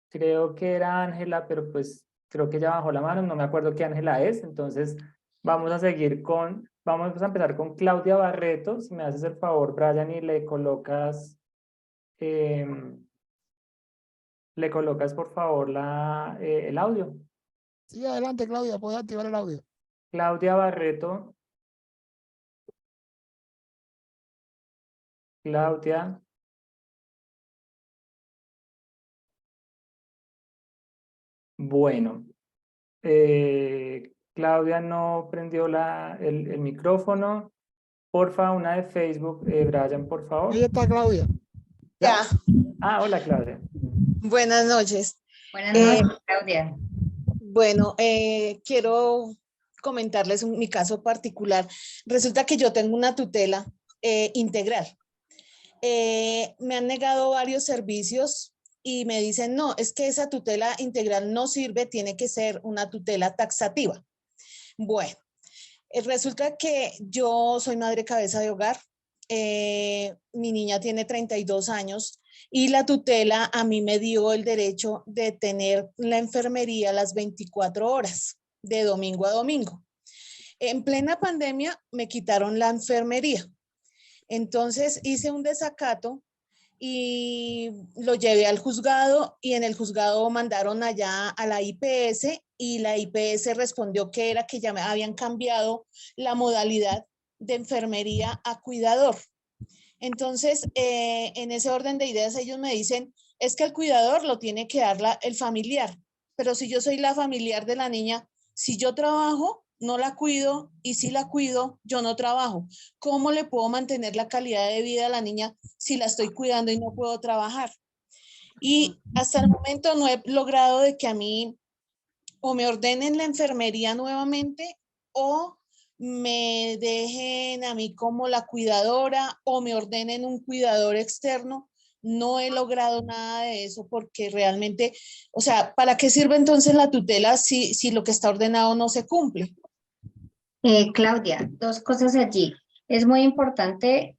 Creo que era Ángela, pero pues creo que ella bajó la mano, no me acuerdo qué Ángela es. Entonces, vamos a empezar con Claudia Barreto. Si me haces el favor, Brian, y le colocas por favor el audio. Sí, adelante, Claudia, puedes activar el audio. Claudia Barreto. Claudia. Bueno, Claudia no prendió el micrófono. Porfa, una de Facebook. Brian, por favor. Ahí está Claudia. Ya, Ah, hola, Claudia. buenas noches. Buenas noches, Claudia. Bueno, quiero comentarles mi caso particular. Resulta que yo tengo una tutela integral. Me han negado varios servicios y me dicen, no, es que esa tutela integral no sirve, tiene que ser una tutela taxativa. Bueno, resulta que yo soy madre cabeza de hogar. Mi niña tiene 32 años y la tutela a mí me dio el derecho de tener la enfermería las 24 horas, de domingo a domingo. En plena pandemia me quitaron la enfermería. Entonces hice un desacato y lo llevé al juzgado y en el juzgado mandaron allá a la IPS y la IPS respondió que era que ya me habían cambiado la modalidad de enfermería a cuidador. Entonces, en ese orden de ideas ellos me dicen, es que el cuidador lo tiene que dar el familiar, pero si yo soy la familiar de la niña, si yo trabajo, no la cuido y si la cuido, yo no trabajo. ¿Cómo le puedo mantener la calidad de vida a la niña si la estoy cuidando y no puedo trabajar? Y hasta el momento no he logrado de que a mí o me ordenen la enfermería nuevamente o me dejen a mí como la cuidadora o me ordenen un cuidador externo. No he logrado nada de eso porque realmente, o sea, ¿para qué sirve entonces la tutela si lo que está ordenado no se cumple? Claudia, dos cosas allí. Es muy importante,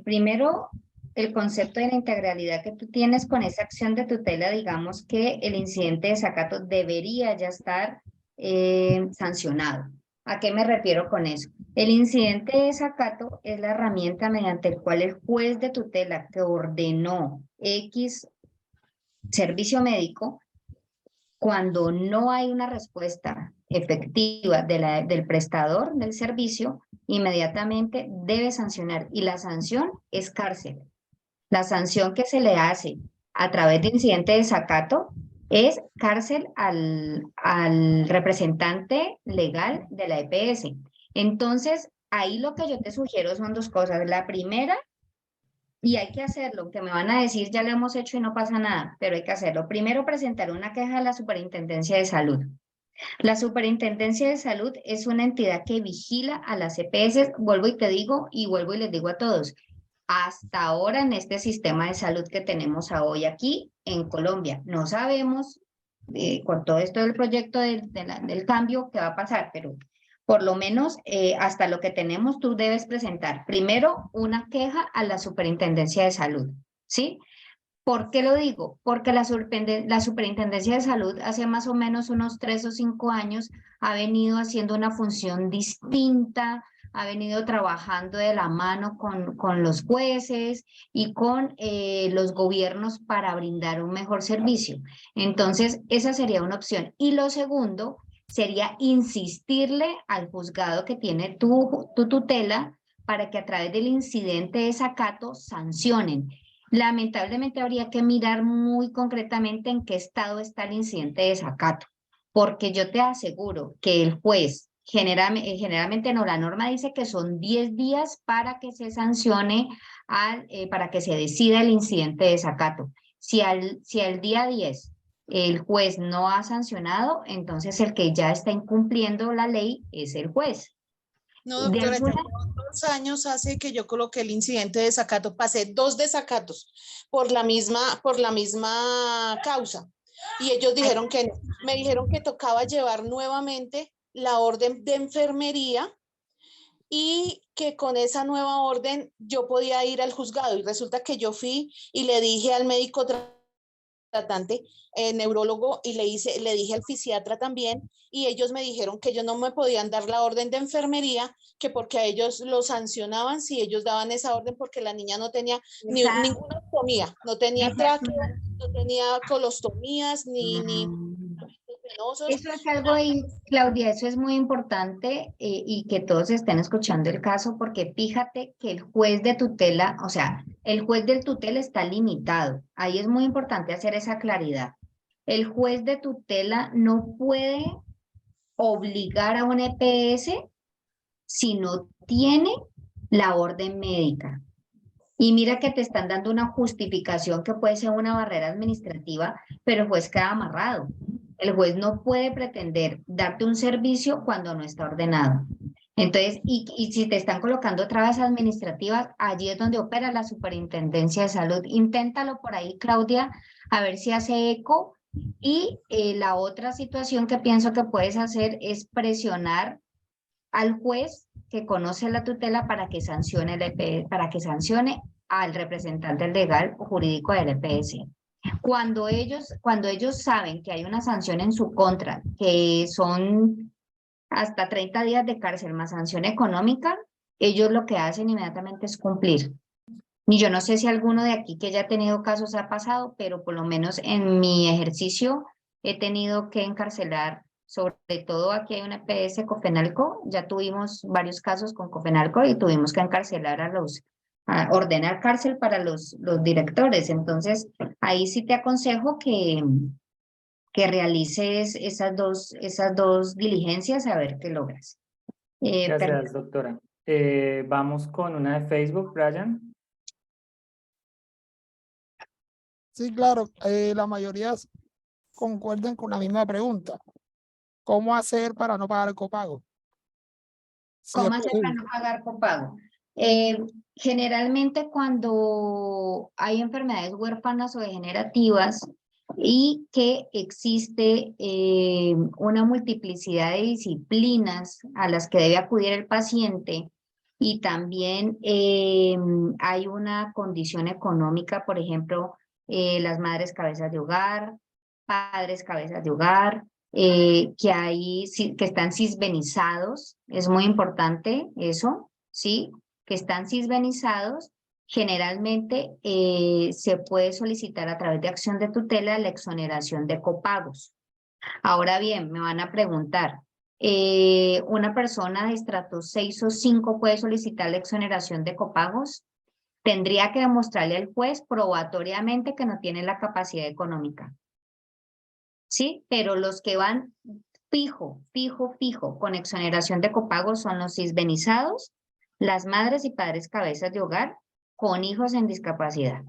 primero, el concepto de la integralidad que tú tienes con esa acción de tutela, digamos que el incidente de desacato debería ya estar sancionado. ¿A qué me refiero con eso? El incidente de desacato es la herramienta mediante el cual el juez de tutela que ordenó X servicio médico, cuando no hay una respuesta efectiva del prestador del servicio, inmediatamente debe sancionar y la sanción es cárcel. La sanción que se le hace a través de incidente de desacato es cárcel al representante legal de la EPS. Entonces, ahí lo que yo te sugiero son dos cosas. La primera, y hay que hacerlo, que me van a decir ya lo hemos hecho y no pasa nada, pero hay que hacerlo. Primero, presentar una queja a la Superintendencia de Salud. La Superintendencia de Salud es una entidad que vigila a las EPS, vuelvo y te digo, y vuelvo y les digo a todos, hasta ahora en este sistema de salud que tenemos hoy aquí en Colombia, no sabemos con todo esto del proyecto del cambio qué va a pasar, pero por lo menos hasta lo que tenemos tú debes presentar primero una queja a la Superintendencia de Salud, ¿sí? ¿Por qué lo digo? Porque la Superintendencia de Salud hace más o menos unos 3 o 5 años ha venido haciendo una función distinta, ha venido trabajando de la mano con los jueces y con los gobiernos para brindar un mejor servicio. Entonces, esa sería una opción. Y lo segundo sería insistirle al juzgado que tiene tu tutela para que a través del incidente de desacato sancionen. Lamentablemente habría que mirar muy concretamente en qué estado está el incidente de desacato, porque yo te aseguro que el juez, generalmente no, la norma dice que son 10 días para que se sancione, para que se decida el incidente de desacato. Si al día 10 el juez no ha sancionado, entonces el que ya está incumpliendo la ley es el juez. No, doctora, ya 2 años hace que yo coloqué el incidente de desacato, pasé 2 desacatos por la misma causa. Y ellos dijeron que me dijeron que tocaba llevar nuevamente la orden de enfermería y que con esa nueva orden yo podía ir al juzgado. Y resulta que yo fui y le dije al médico tratante, neurólogo, y le dije al fisiatra también, y ellos me dijeron que ellos no me podían dar la orden de enfermería, que porque a ellos lo sancionaban si ellos daban esa orden, porque la niña no tenía ninguna ostomía, no tenía tráqueo, no tenía colostomías, ni penosos. Eso es algo ahí, Claudia, eso es muy importante y que todos estén escuchando el caso porque fíjate que el juez de tutela, o sea, el juez del tutela está limitado. Ahí es muy importante hacer esa claridad. El juez de tutela no puede obligar a un EPS si no tiene la orden médica. Y mira que te están dando una justificación que puede ser una barrera administrativa, pero el juez queda amarrado. El juez no puede pretender darte un servicio cuando no está ordenado. Entonces, y si te están colocando trabas administrativas, allí es donde opera la Superintendencia de Salud. Inténtalo por ahí, Claudia, a ver si hace eco. Y la otra situación que pienso que puedes hacer es presionar al juez que conoce la tutela para que sancione el EPS, para que sancione al representante legal o jurídico del EPS. Cuando ellos saben que hay una sanción en su contra, que son hasta 30 días de cárcel más sanción económica, ellos lo que hacen inmediatamente es cumplir. Y yo no sé si alguno de aquí que ya ha tenido casos ha pasado, pero por lo menos en mi ejercicio he tenido que encarcelar, sobre todo aquí hay una EPS Cofenalco, ya tuvimos varios casos con Cofenalco y tuvimos que encarcelar a ordenar cárcel para los directores. Entonces, ahí sí te aconsejo que realices esas dos diligencias a ver qué logras. Gracias, doctora. Vamos con una de Facebook, Brian. Sí, claro, la mayoría concuerdan con la misma pregunta. ¿Cómo hacer para no pagar copago? Si ¿Cómo es hacer para posible. no pagar copago? Generalmente cuando hay enfermedades huérfanas o degenerativas y que existe una multiplicidad de disciplinas a las que debe acudir el paciente y también hay una condición económica, por ejemplo, las madres cabezas de hogar, padres cabezas de hogar, que están cisbenizados, es muy importante eso, ¿sí? Que están cisbenizados, generalmente se puede solicitar a través de acción de tutela la exoneración de copagos. Ahora bien, me van a preguntar, ¿una persona de estrato 6 o 5 puede solicitar la exoneración de copagos? Tendría que demostrarle al juez probatoriamente que no tiene la capacidad económica. ¿Sí? Pero los que van fijo, con exoneración de copagos son los cisbenizados, las madres y padres cabezas de hogar con hijos en discapacidad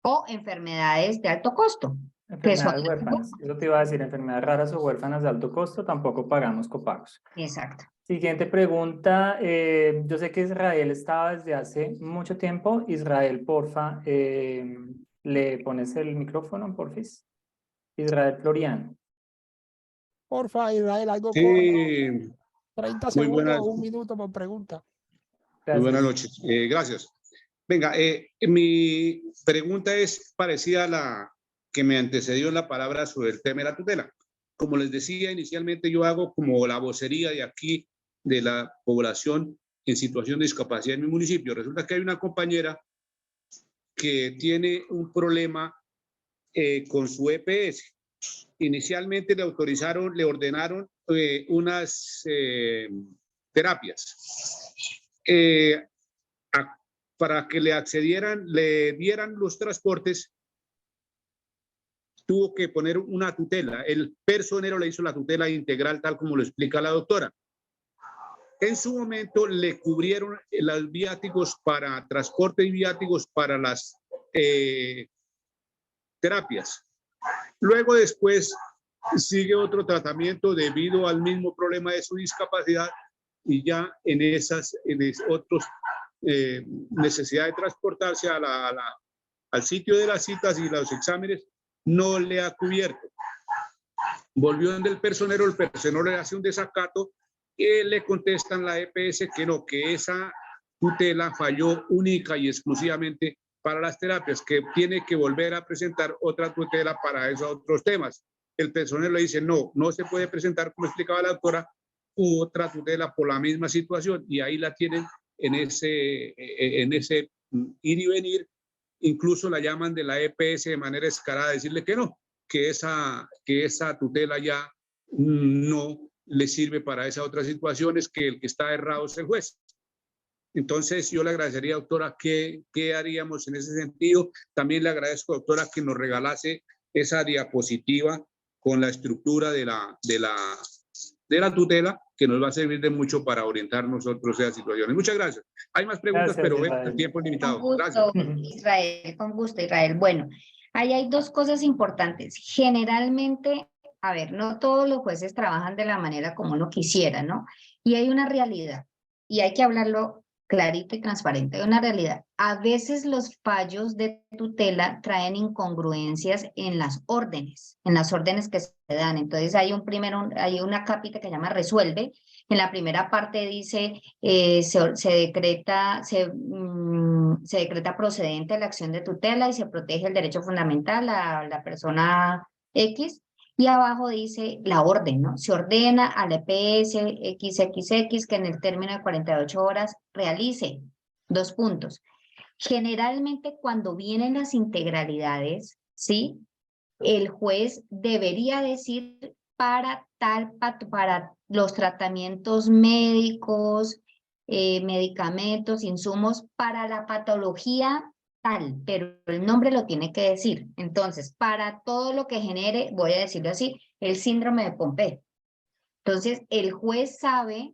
o enfermedades de alto costo. Enfermedades huérfanas. Eso te iba a decir, enfermedades raras o huérfanas de alto costo, tampoco pagamos copagos. Exacto. Siguiente pregunta. Yo sé que Israel estaba desde hace mucho tiempo. Israel, porfa, ¿le pones el micrófono, porfis? Israel Florian. Porfa, Israel, algo corto. Sí, 30 muy segundos buenas, o 1 minuto por pregunta. muy buenas Gracias. noches. Gracias. Venga, mi pregunta es parecida a la que me antecedió en la palabra sobre el tema de la tutela. Como les decía inicialmente, yo hago como la vocería de aquí de la población en situación de discapacidad en mi municipio. Resulta que hay una compañera que tiene un problema con su EPS. Inicialmente le autorizaron, le ordenaron unas terapias. Para que le accedieran, le dieran los transportes, tuvo que poner una tutela. El personero le hizo la tutela integral, tal como lo explica la doctora. En su momento le cubrieron los viáticos para transporte y viáticos para las terapias. Luego después sigue otro tratamiento debido al mismo problema de su discapacidad y ya en esas otros necesidad de transportarse al sitio de las citas y los exámenes no le ha cubierto. Volvió donde el personero le hace un desacato y le contestan la EPS que no, que esa tutela falló única y exclusivamente para las terapias, que tiene que volver a presentar otra tutela para esos otros temas. El personero le dice, no, no se puede presentar, como explicaba la doctora, otra tutela por la misma situación, y ahí la tienen en ese ir y venir. Incluso la llaman de la EPS de manera descarada a decirle que no, que esa tutela ya no le sirve para esas otras situaciones, que el que está errado es el juez. Entonces, yo le agradecería, doctora, ¿qué haríamos en ese sentido? También le agradezco, doctora, que nos regalase esa diapositiva con la estructura de la tutela, que nos va a servir de mucho para orientar nosotros esas situaciones. Muchas gracias. Hay más preguntas, Gracias, pero Israel. el tiempo es Con limitado. gusto, Gracias. Israel, con gusto, Israel. Bueno, ahí hay dos cosas importantes. Generalmente, a ver, no todos los jueces trabajan de la manera como uno quisiera, ¿no? Y hay una realidad, y hay que hablarlo clarito y transparente. Hay una realidad. A veces los fallos de tutela traen incongruencias en las órdenes que se dan. Entonces hay hay una cápita que se llama resuelve. En la primera parte dice se decreta procedente la acción de tutela y se protege el derecho fundamental a la persona X. Y abajo dice la orden, ¿no? Se ordena al EPS XXX que en el término de 48 horas realice 2 puntos. Generalmente cuando vienen las integralidades, ¿sí? El juez debería decir para los tratamientos médicos, medicamentos, insumos, para la patología tal, pero el nombre lo tiene que decir. Entonces, para todo lo que genere, voy a decirlo así, el síndrome de Pompe. Entonces, el juez sabe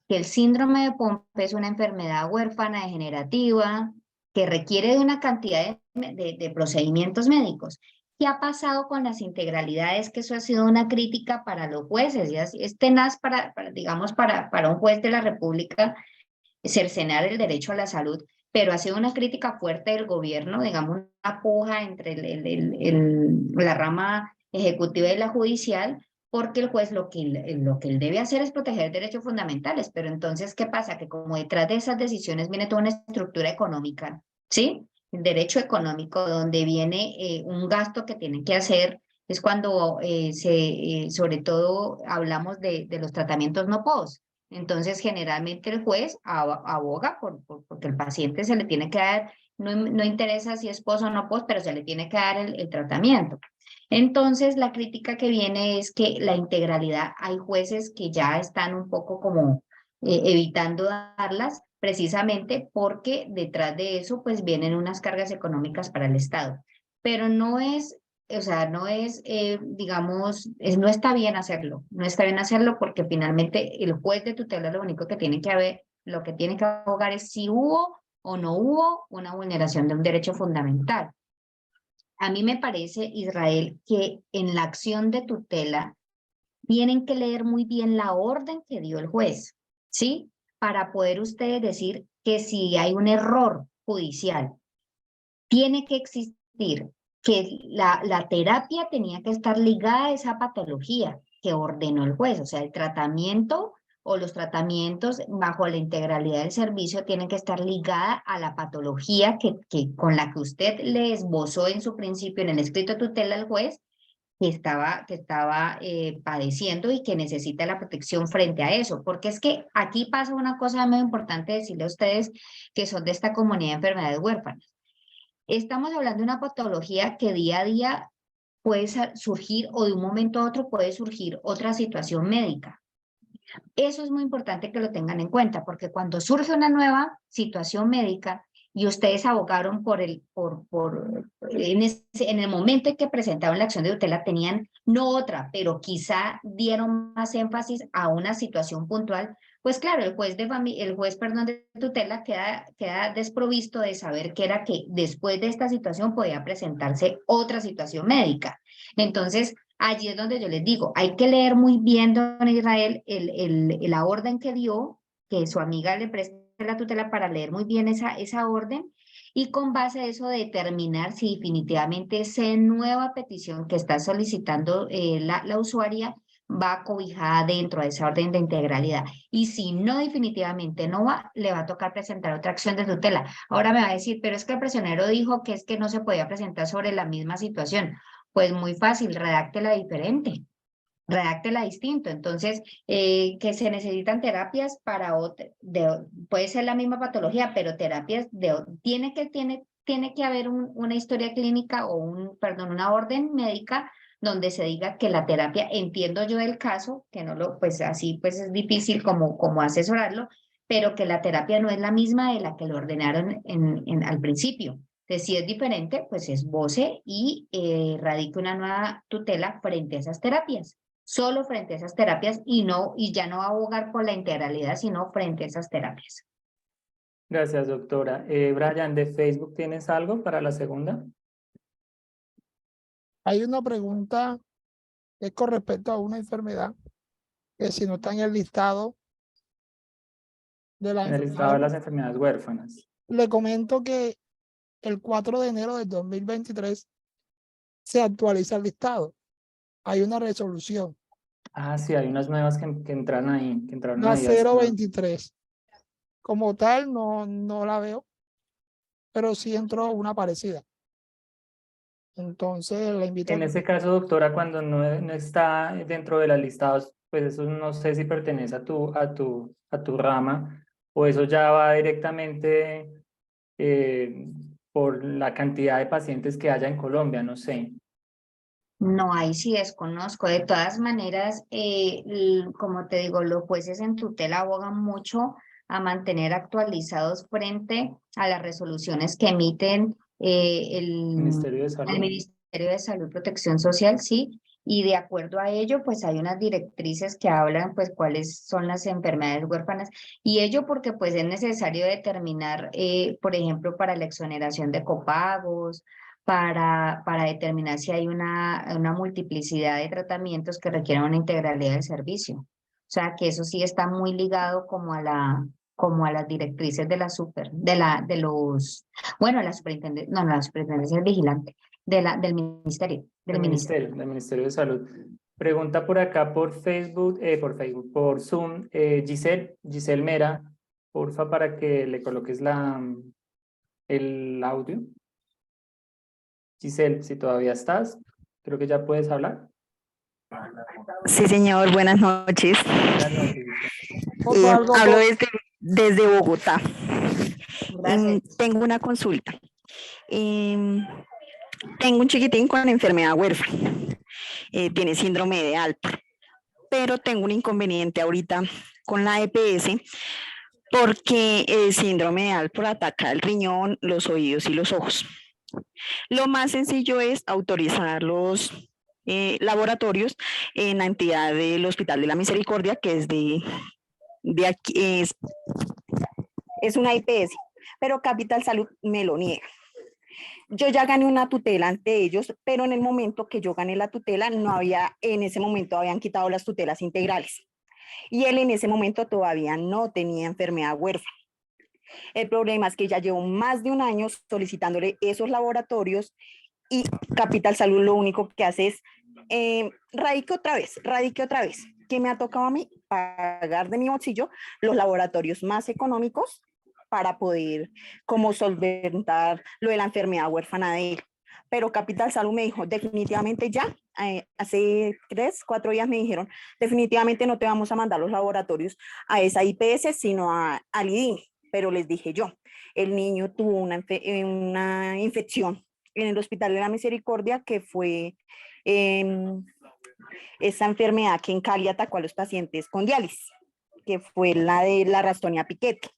que el síndrome de Pompe es una enfermedad huérfana degenerativa que requiere de una cantidad de procedimientos médicos. ¿Qué ha pasado con las integralidades? Que eso ha sido una crítica para los jueces, ¿ya? Es tenaz digamos, para un juez de la República cercenar el derecho a la salud, pero ha sido una crítica fuerte del gobierno, digamos, una puja entre la rama ejecutiva y la judicial, porque el juez lo que él debe hacer es proteger derechos fundamentales, pero entonces, ¿qué pasa? Que como detrás de esas decisiones viene toda una estructura económica, ¿sí? El derecho económico, donde viene un gasto que tienen que hacer, es cuando sobre todo hablamos de los tratamientos no POS. Entonces, generalmente el juez aboga porque el paciente se le tiene que dar, no interesa si es POS o no POS, pero se le tiene que dar el tratamiento. Entonces, la crítica que viene es que la integralidad, hay jueces que ya están un poco como evitando darlas, precisamente porque detrás de eso, pues vienen unas cargas económicas para el Estado. Pero no es, o sea, no es, digamos, no está bien hacerlo, no está bien hacerlo porque finalmente el juez de tutela lo único que tiene que ver, lo que tiene que abogar es si hubo o no hubo una vulneración de un derecho fundamental. A mí me parece, Israel, que en la acción de tutela tienen que leer muy bien la orden que dio el juez, ¿sí? Para poder ustedes decir que si hay un error judicial, tiene que existir que la terapia tenía que estar ligada a esa patología que ordenó el juez, o sea, el tratamiento o los tratamientos bajo la integralidad del servicio tienen que estar ligada a la patología con la que usted le esbozó en su principio en el escrito de tutela al juez que estaba padeciendo y que necesita la protección frente a eso, porque es que aquí pasa una cosa muy importante decirle a ustedes que son de esta comunidad de enfermedades huérfanas. Estamos hablando de una patología que día a día puede surgir o de un momento a otro puede surgir otra situación médica. Eso es muy importante que lo tengan en cuenta, porque cuando surge una nueva situación médica y ustedes abogaron en el momento en que presentaron la acción de tutela tenían no otra, pero quizá dieron más énfasis a una situación puntual, pues claro, el juez de tutela queda desprovisto de saber que era que después de esta situación podía presentarse otra situación médica. Entonces, allí es donde yo les digo, hay que leer muy bien, don Israel, la orden que dio, que su amiga le preste la tutela para leer muy bien esa orden y con base a eso determinar si definitivamente esa nueva petición que está solicitando la usuaria va cobijada dentro de esa orden de integralidad. Y si no, definitivamente no va, le va a tocar presentar otra acción de tutela. Ahora me va a decir, pero es que el presionero dijo que es que no se podía presentar sobre la misma situación. Pues muy fácil, redáctela diferente, redáctela distinto. Entonces, que se necesitan terapias para puede ser la misma patología, pero terapias tiene que haber una historia clínica o una orden médica donde se diga que la terapia, entiendo yo el caso, que no lo, pues así pues es difícil como asesorarlo, pero que la terapia no es la misma de la que lo ordenaron al principio. Entonces, si es diferente, pues es voce y radique una nueva tutela frente a esas terapias, solo frente a esas terapias y ya no va a abogar por la integralidad, sino frente a esas terapias. Gracias, doctora. Brian, ¿de Facebook tienes algo para la segunda? Hay una pregunta que es con respecto a una enfermedad que si no está en el listado de las En el listado de enfermedades, las enfermedades huérfanas. le comento que el 4 de enero del 2023 se actualiza el listado. Hay una resolución, Ah, sí, hay unas nuevas que entran ahí, que entraron la ahí hasta... 023. Como tal, no la veo, pero sí entró una parecida. Entonces, la invito a En que ese caso, doctora, cuando no está dentro de las listados, pues eso no sé si pertenece a tu rama o eso ya va directamente por la cantidad de pacientes que haya en Colombia, no sé. No, ahí sí desconozco. De todas maneras, como te digo, los jueces en tutela abogan mucho a mantener actualizados frente a las resoluciones que emiten Ministerio de el Salud. Ministerio de Salud y Protección Social, sí, y de acuerdo a ello, pues hay unas directrices que hablan, pues, cuáles son las enfermedades huérfanas, y ello porque, pues, es necesario determinar, por ejemplo, para la exoneración de copagos, para determinar si hay una multiplicidad de tratamientos que requieren una integralidad del servicio. O sea, que eso sí está muy ligado como a las directrices de la superintendencia, no, la superintendencia es vigilante, del ministerio, del ministerio. Del Ministerio de Salud. Pregunta por acá por Zoom, Giselle Mera, porfa, para que le coloques el audio. Giselle, si todavía estás, creo que ya puedes hablar. Sí, señor, buenas noches. Buenas noches, Giselle. Hablo desde Bogotá. Gracias. Tengo una consulta. Tengo un chiquitín con enfermedad huérfana. Tiene síndrome de Alport, pero tengo un inconveniente ahorita con la EPS porque el síndrome de Alport ataca el riñón, los oídos y los ojos. Lo más sencillo es autorizar los laboratorios en la entidad del Hospital de la Misericordia, que es de aquí, es una IPS, pero Capital Salud me lo niega. Yo ya gané una tutela ante ellos, pero en el momento que yo gané la tutela, en ese momento habían quitado las tutelas integrales. Y él en ese momento todavía no tenía enfermedad huérfana. El problema es que ya llevo más de un año solicitándole esos laboratorios y Capital Salud lo único que hace es radique otra vez. ¿Qué me ha tocado a mí? Pagar de mi bolsillo los laboratorios más económicos para poder como solventar lo de la enfermedad huérfana de él. Pero Capital Salud me dijo, definitivamente ya, hace 3-4 días me dijeron, definitivamente no te vamos a mandar los laboratorios a esa IPS, sino al IDIM. Pero les dije yo, el niño tuvo una infección en el Hospital de la Misericordia, que fue esa enfermedad que en Cali atacó a los pacientes con diálisis, que fue la de la Ralstonia Piquet,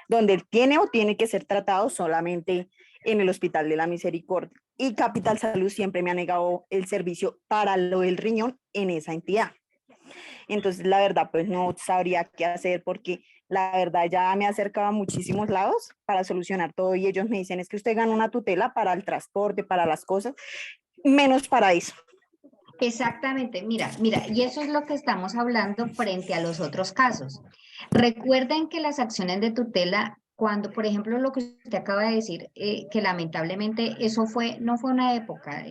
donde él tiene o tiene que ser tratado solamente en el Hospital de la Misericordia. Y Capital Salud siempre me ha negado el servicio para lo del riñón en esa entidad. Entonces, la verdad, pues no sabría qué hacer porque la verdad ya me he acercado a muchísimos lados para solucionar todo y ellos me dicen, es que usted gana una tutela para el transporte, para las cosas, menos para eso. Exactamente, mira, y eso es lo que estamos hablando frente a los otros casos. Recuerden que las acciones de tutela, cuando, por ejemplo, lo que usted acaba de decir, que lamentablemente eso no fue una época,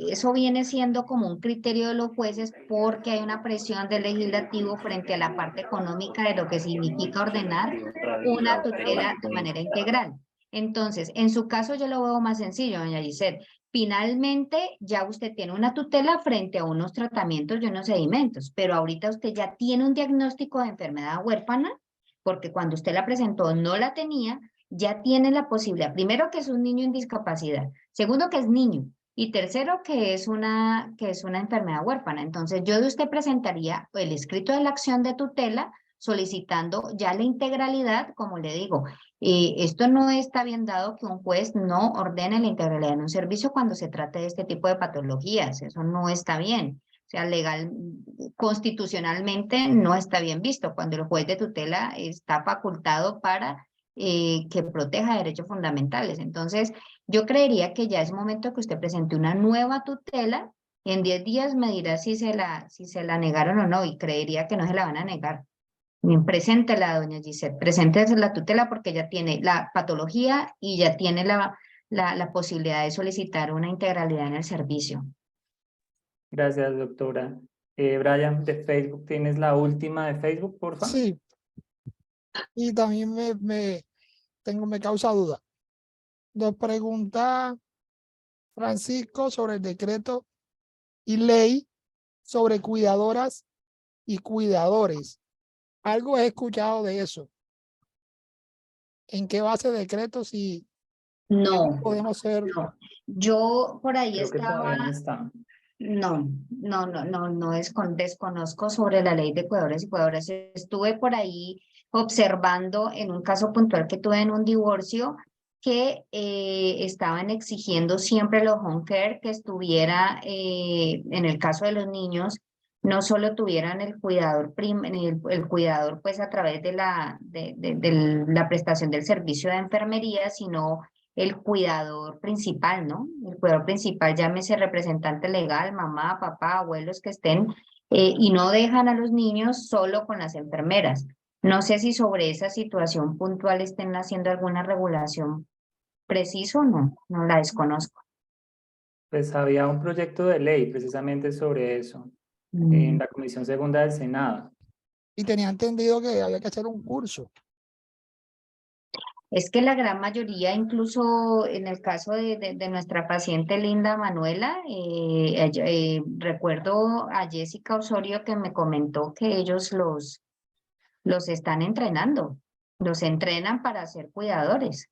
eso viene siendo como un criterio de los jueces porque hay una presión del legislativo frente a la parte económica de lo que significa ordenar una tutela de manera integral. Entonces, en su caso yo lo veo más sencillo, doña Giselle. Finalmente, ya usted tiene una tutela frente a unos tratamientos y unos sedimentos, pero ahorita usted ya tiene un diagnóstico de enfermedad huérfana, porque cuando usted la presentó no la tenía, ya tiene la posibilidad, primero que es un niño en discapacidad, segundo que es niño, Y tercero, que es una enfermedad huérfana. Entonces, yo de usted presentaría el escrito de la acción de tutela solicitando ya la integralidad, como le digo. Esto no está bien dado que un juez no ordene la integralidad en un servicio cuando se trate de este tipo de patologías. Eso no está bien. O sea, constitucionalmente no está bien visto cuando el juez de tutela está facultado para que proteja derechos fundamentales. Entonces, yo creería que ya es momento que usted presente una nueva tutela y en 10 días me dirá si se la negaron o no, y creería que no se la van a negar. Preséntela, doña Gisette, preséntese la tutela porque ya tiene la patología y ya tiene la posibilidad de solicitar una integralidad en el servicio. Gracias, doctora. Brian, de Facebook, ¿tienes la última de Facebook, por favor? Sí, y también me causa duda. Nos pregunta Francisco sobre el decreto y ley sobre cuidadoras y cuidadores. Algo he escuchado de eso. ¿En qué base de decreto si No, podemos ser? no. Yo por ahí Creo que todavía no estaba, está. no desconozco sobre la ley de cuidadores y cuidadoras. Estuve por ahí observando en un caso puntual que tuve en un divorcio que estaban exigiendo siempre los home care que estuviera, en el caso de los niños, no solo tuvieran el cuidador, el cuidador pues a través de de la prestación del servicio de enfermería, sino el cuidador principal, ¿no? El cuidador principal, llámese representante legal, mamá, papá, abuelos que estén, y no dejan a los niños solo con las enfermeras. No sé si sobre esa situación puntual estén haciendo alguna regulación preciso o no, no la desconozco. Pues había un proyecto de ley precisamente sobre eso en la Comisión Segunda del Senado. Y tenía entendido que había que hacer un curso. Es que la gran mayoría, incluso en el caso de nuestra paciente Linda Manuela, recuerdo a Jessica Osorio que me comentó que ellos los están entrenando, los entrenan para ser cuidadores.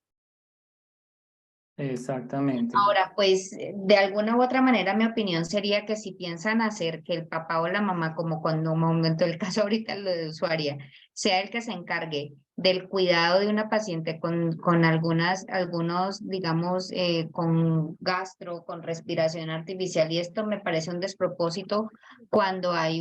Exactamente. Ahora, pues, de alguna u otra manera, mi opinión sería que si piensan hacer que el papá o la mamá, como cuando momento el caso ahorita lo de usuaria, sea el que se encargue del cuidado de una paciente con algunos, digamos, con gastro, con respiración artificial, y esto me parece un despropósito cuando hay,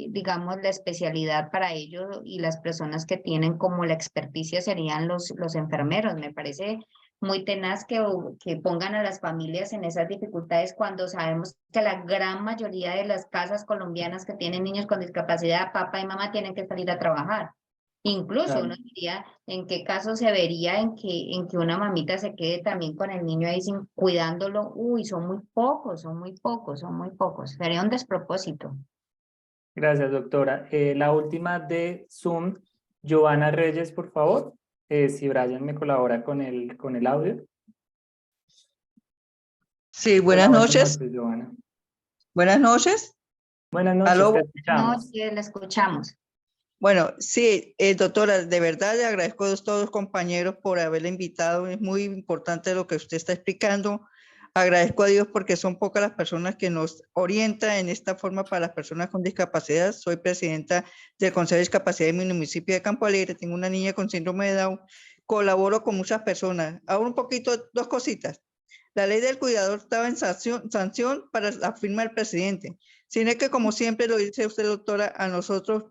digamos, la especialidad para ello y las personas que tienen como la experticia serían los enfermeros. Me parece muy tenaz que pongan a las familias en esas dificultades cuando sabemos que la gran mayoría de las casas colombianas que tienen niños con discapacidad, papá y mamá tienen que salir a trabajar. Incluso Claro. uno diría en qué caso se vería en que una mamita se quede también con el niño ahí sin cuidándolo. Uy, son muy pocos, son muy pocos, son muy pocos. Sería un despropósito. Gracias, doctora. La última de Zoom, Giovanna Reyes, por favor. Si Brian me colabora con el audio. Sí, buenas Hola, noches. Giovanna. Buenas noches. Buenas noches, Aló. te No, escuchamos. sí, la escuchamos. Bueno, sí, doctora, de verdad le agradezco a todos los compañeros por haberle invitado. Es muy importante lo que usted está explicando. Agradezco a Dios porque son pocas las personas que nos orientan en esta forma para las personas con discapacidad. Soy presidenta del Consejo de Discapacidad de mi municipio de Campo Alegre. Tengo una niña con síndrome de Down. Colaboro con muchas personas. Ahora un poquito, dos cositas. La ley del cuidador estaba en sanción para la firma del presidente. Sino que, como siempre lo dice usted, doctora, a nosotros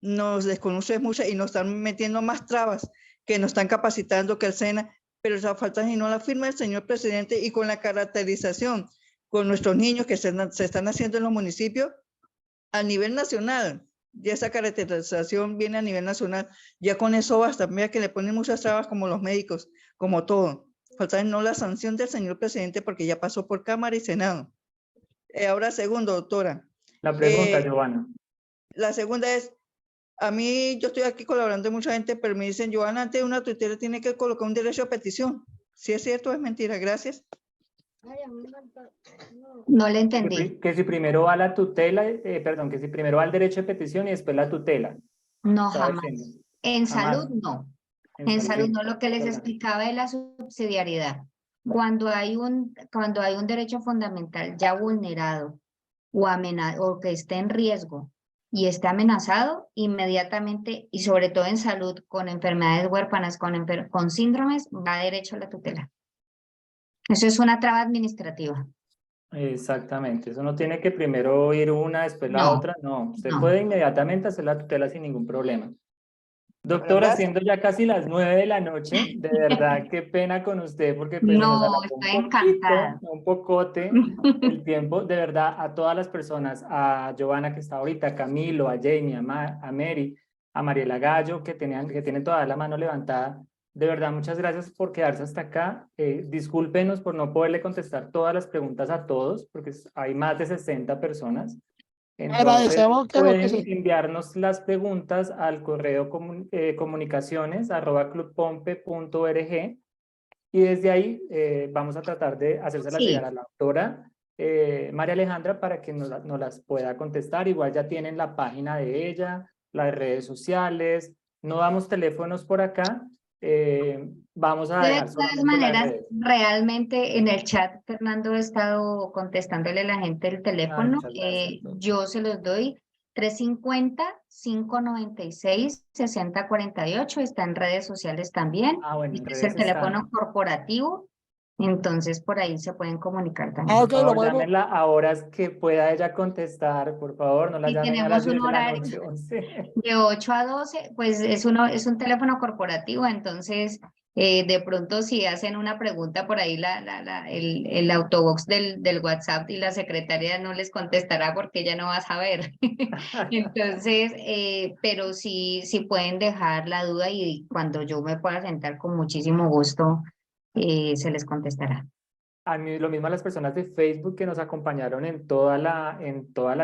nos desconoce mucho y nos están metiendo más trabas, que nos están capacitando, que el SENA, pero esa falta si no la firma el señor presidente y con la caracterización con nuestros niños que se están haciendo en los municipios a nivel nacional. Ya esa caracterización viene a nivel nacional. Ya con eso basta. Mira que le ponen muchas trabas como los médicos, como todo. Falta no la sanción del señor presidente porque ya pasó por Cámara y Senado. Ahora, segundo, doctora. La pregunta, Giovanna. La segunda es, a mí, yo estoy aquí colaborando con mucha gente, pero me dicen, Giovanna, antes de una tutela tiene que colocar un derecho a petición. Si es cierto o es mentira. Gracias. No le entendí. Que si primero va la tutela, perdón, que si primero va el derecho de petición y después la tutela. No, Estaba jamás. diciendo. En Jamás. salud, no. En salud, no, lo que les explicaba de la subsidiariedad. Cuando hay un derecho fundamental ya vulnerado o que esté en riesgo y esté amenazado, inmediatamente, y sobre todo en salud, con enfermedades huérfanas, con síndromes, va derecho a la tutela. Eso es una traba administrativa. Exactamente, eso no tiene que primero ir una, después la No, otra, no. Usted no. puede inmediatamente hacer la tutela sin ningún problema. Doctora, gracias. siendo ya casi las 9 de la noche, de verdad, qué pena con usted, porque pues se nos No, alargó un estoy poquito, encantada. un pocote el tiempo. De verdad, a todas las personas, a Giovanna que está ahorita, a Camilo, a Jamie, a Mary, a Mariela Gallo, que tienen toda la mano levantada. De verdad, muchas gracias por quedarse hasta acá. Discúlpenos por no poderle contestar todas las preguntas a todos, porque hay más de 60 personas. Entonces, Agradecemos que pueden sí. enviarnos las preguntas al correo comunicaciones@clubpompe.org y desde ahí vamos a tratar de hacérselas Sí. llegar a la doctora María Alejandra para que nos las pueda contestar. Igual ya tienen la página de ella, las redes sociales, no damos teléfonos por acá, vamos a De dejar todas solamente las maneras, redes. realmente en el chat, Fernando, he estado contestándole a la gente el Ay, teléfono. muchas gracias. Yo se los doy. 350-596-6048. Está en redes sociales también. Bueno, en Este es redes el teléfono están. corporativo. Entonces, por ahí se pueden comunicar también. Ok, Por lo favor, podemos. llámenla a horas que pueda ella contestar, por favor, no la Y llamen a las tenemos un 10 de la horario noche, 11. de 8 a 12, pues es un teléfono corporativo, entonces de pronto si hacen una pregunta por ahí el autobox del WhatsApp y la secretaria no les contestará porque ella no va a saber. Entonces, pero sí pueden dejar la duda y cuando yo me pueda sentar con muchísimo gusto se les contestará. A mí, lo mismo a las personas de Facebook que nos acompañaron en toda la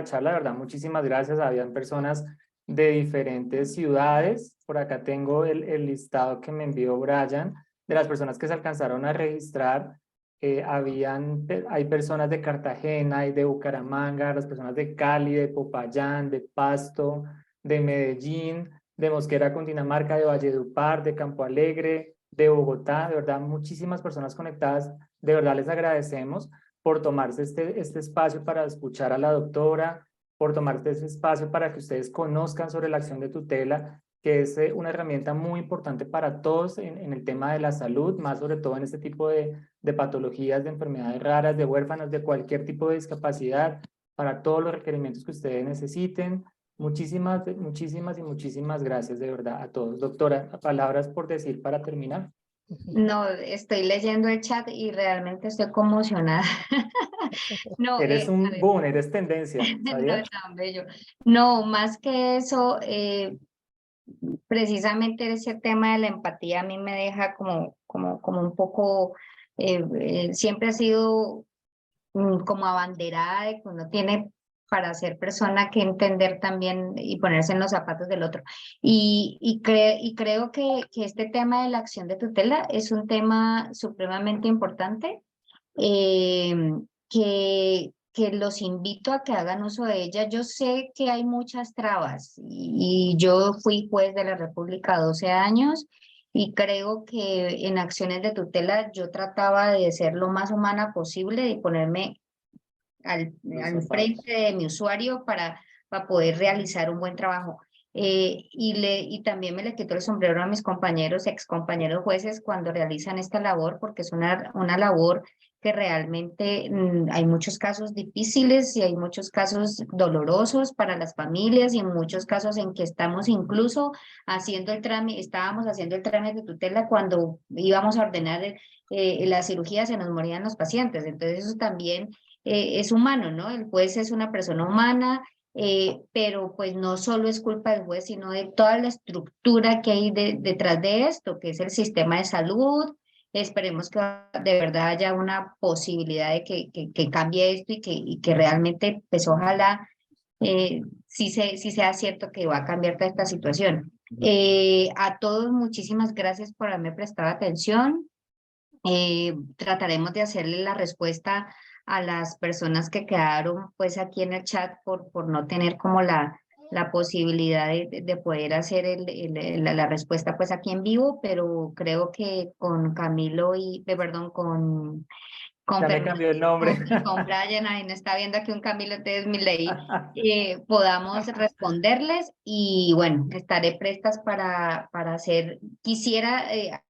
charla, de verdad, muchísimas gracias. Habían personas de diferentes ciudades. Por acá tengo el listado que me envió Brian de las personas que se alcanzaron a registrar. Hay personas de Cartagena y de Bucaramanga, las personas de Cali, de Popayán, de Pasto, de Medellín, de Mosquera, Cundinamarca, de Valledupar, de Campo Alegre, de Bogotá. De verdad, muchísimas personas conectadas. De verdad les agradecemos por tomarse este espacio para escuchar a la doctora, por tomarse este espacio para que ustedes conozcan sobre la acción de tutela, que es una herramienta muy importante para todos en el tema de la salud, más sobre todo en este tipo de patologías, de enfermedades raras, de huérfanos, de cualquier tipo de discapacidad, para todos los requerimientos que ustedes necesiten. Muchísimas y muchísimas gracias de verdad a todos. Doctora, palabras por decir para terminar. No, estoy leyendo el chat y realmente estoy conmocionada. No, Eres a un ver, boom, eres tendencia, no, ¿sabías? tan bello. No, más que eso, precisamente ese tema de la empatía a mí me deja como un poco, siempre ha sido como abanderada de que uno tiene para ser persona que entender también y ponerse en los zapatos del otro. Y creo que este tema de la acción de tutela es un tema supremamente importante, que los invito a que hagan uso de ella. Yo sé que hay muchas trabas y yo fui juez de la República 12 años y creo que en acciones de tutela yo trataba de ser lo más humana posible y ponerme al frente de mi usuario para poder realizar un buen trabajo. Y también me le quito el sombrero a mis compañeros, excompañeros jueces cuando realizan esta labor, porque es una labor que realmente hay muchos casos difíciles y hay muchos casos dolorosos para las familias y en muchos casos en que estamos incluso estábamos haciendo el trámite de tutela cuando íbamos a ordenar la cirugía, se nos morían los pacientes. Entonces eso también es humano, ¿no? El juez es una persona humana, pero pues no solo es culpa del juez, sino de toda la estructura que hay detrás de esto, que es el sistema de salud. Esperemos que de verdad haya una posibilidad de que cambie esto y que realmente, pues ojalá sí sea cierto que va a cambiar toda esta situación. A todos, muchísimas gracias por haberme prestado atención. Trataremos de hacerle la respuesta a las personas que quedaron pues aquí en el chat por no tener como la la posibilidad de poder hacer la respuesta pues aquí en vivo, pero creo que con Camilo perdón, con Ya me cambió el nombre. con Brian, ahí no está viendo aquí un Camilo, entonces mi ley, podamos responderles y bueno, estaré prestas para hacer, quisiera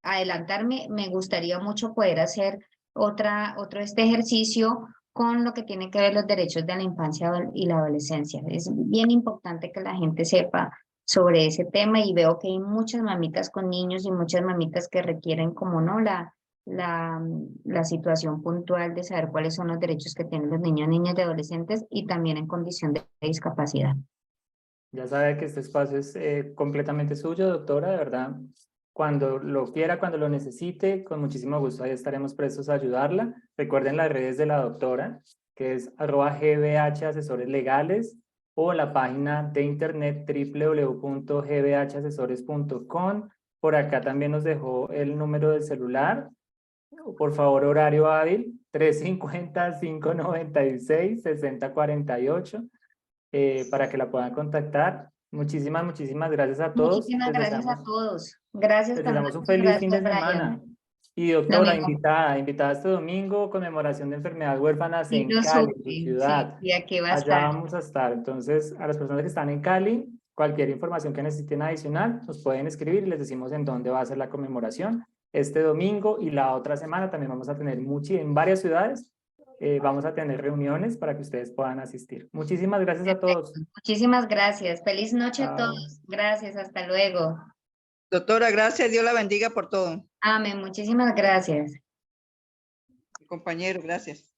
adelantarme, me gustaría mucho poder hacer otro ejercicio con lo que tiene que ver los derechos de la infancia y la adolescencia. Es bien importante que la gente sepa sobre ese tema y veo que hay muchas mamitas con niños y muchas mamitas que requieren como no la situación puntual de saber cuáles son los derechos que tienen los niños, niñas y adolescentes y también en condición de discapacidad. Ya sabe que este espacio es completamente suyo, doctora, de verdad. Cuando lo quiera, cuando lo necesite, con muchísimo gusto, ahí estaremos prestos a ayudarla. Recuerden las redes de la doctora, que es @gbh asesores legales, o la página de internet www.gbhasesores.com. Por acá también nos dejó el número del celular. Por favor, horario hábil, 350-596-6048, para que la puedan contactar. Muchísimas gracias a todos. Muchísimas gracias a todos. Gracias Les también. deseamos un feliz fin de Gracias, semana. Brian. Y Lo doctora, mismo. invitada este domingo, conmemoración de enfermedades huérfanas Sí, en lo Cali, supe, su sí, ciudad. y aquí va a Allá estar. vamos a estar. Entonces, a las personas que están en Cali, cualquier información que necesiten adicional, nos pueden escribir y les decimos en dónde va a ser la conmemoración. Este domingo y la otra semana también vamos a tener en varias ciudades, vamos a tener reuniones para que ustedes puedan asistir. Muchísimas gracias a todos. Muchísimas gracias. Feliz noche a Chao. todos. Gracias, hasta luego. Doctora, gracias. Dios la bendiga por todo. Amén. Muchísimas gracias. Compañero, gracias.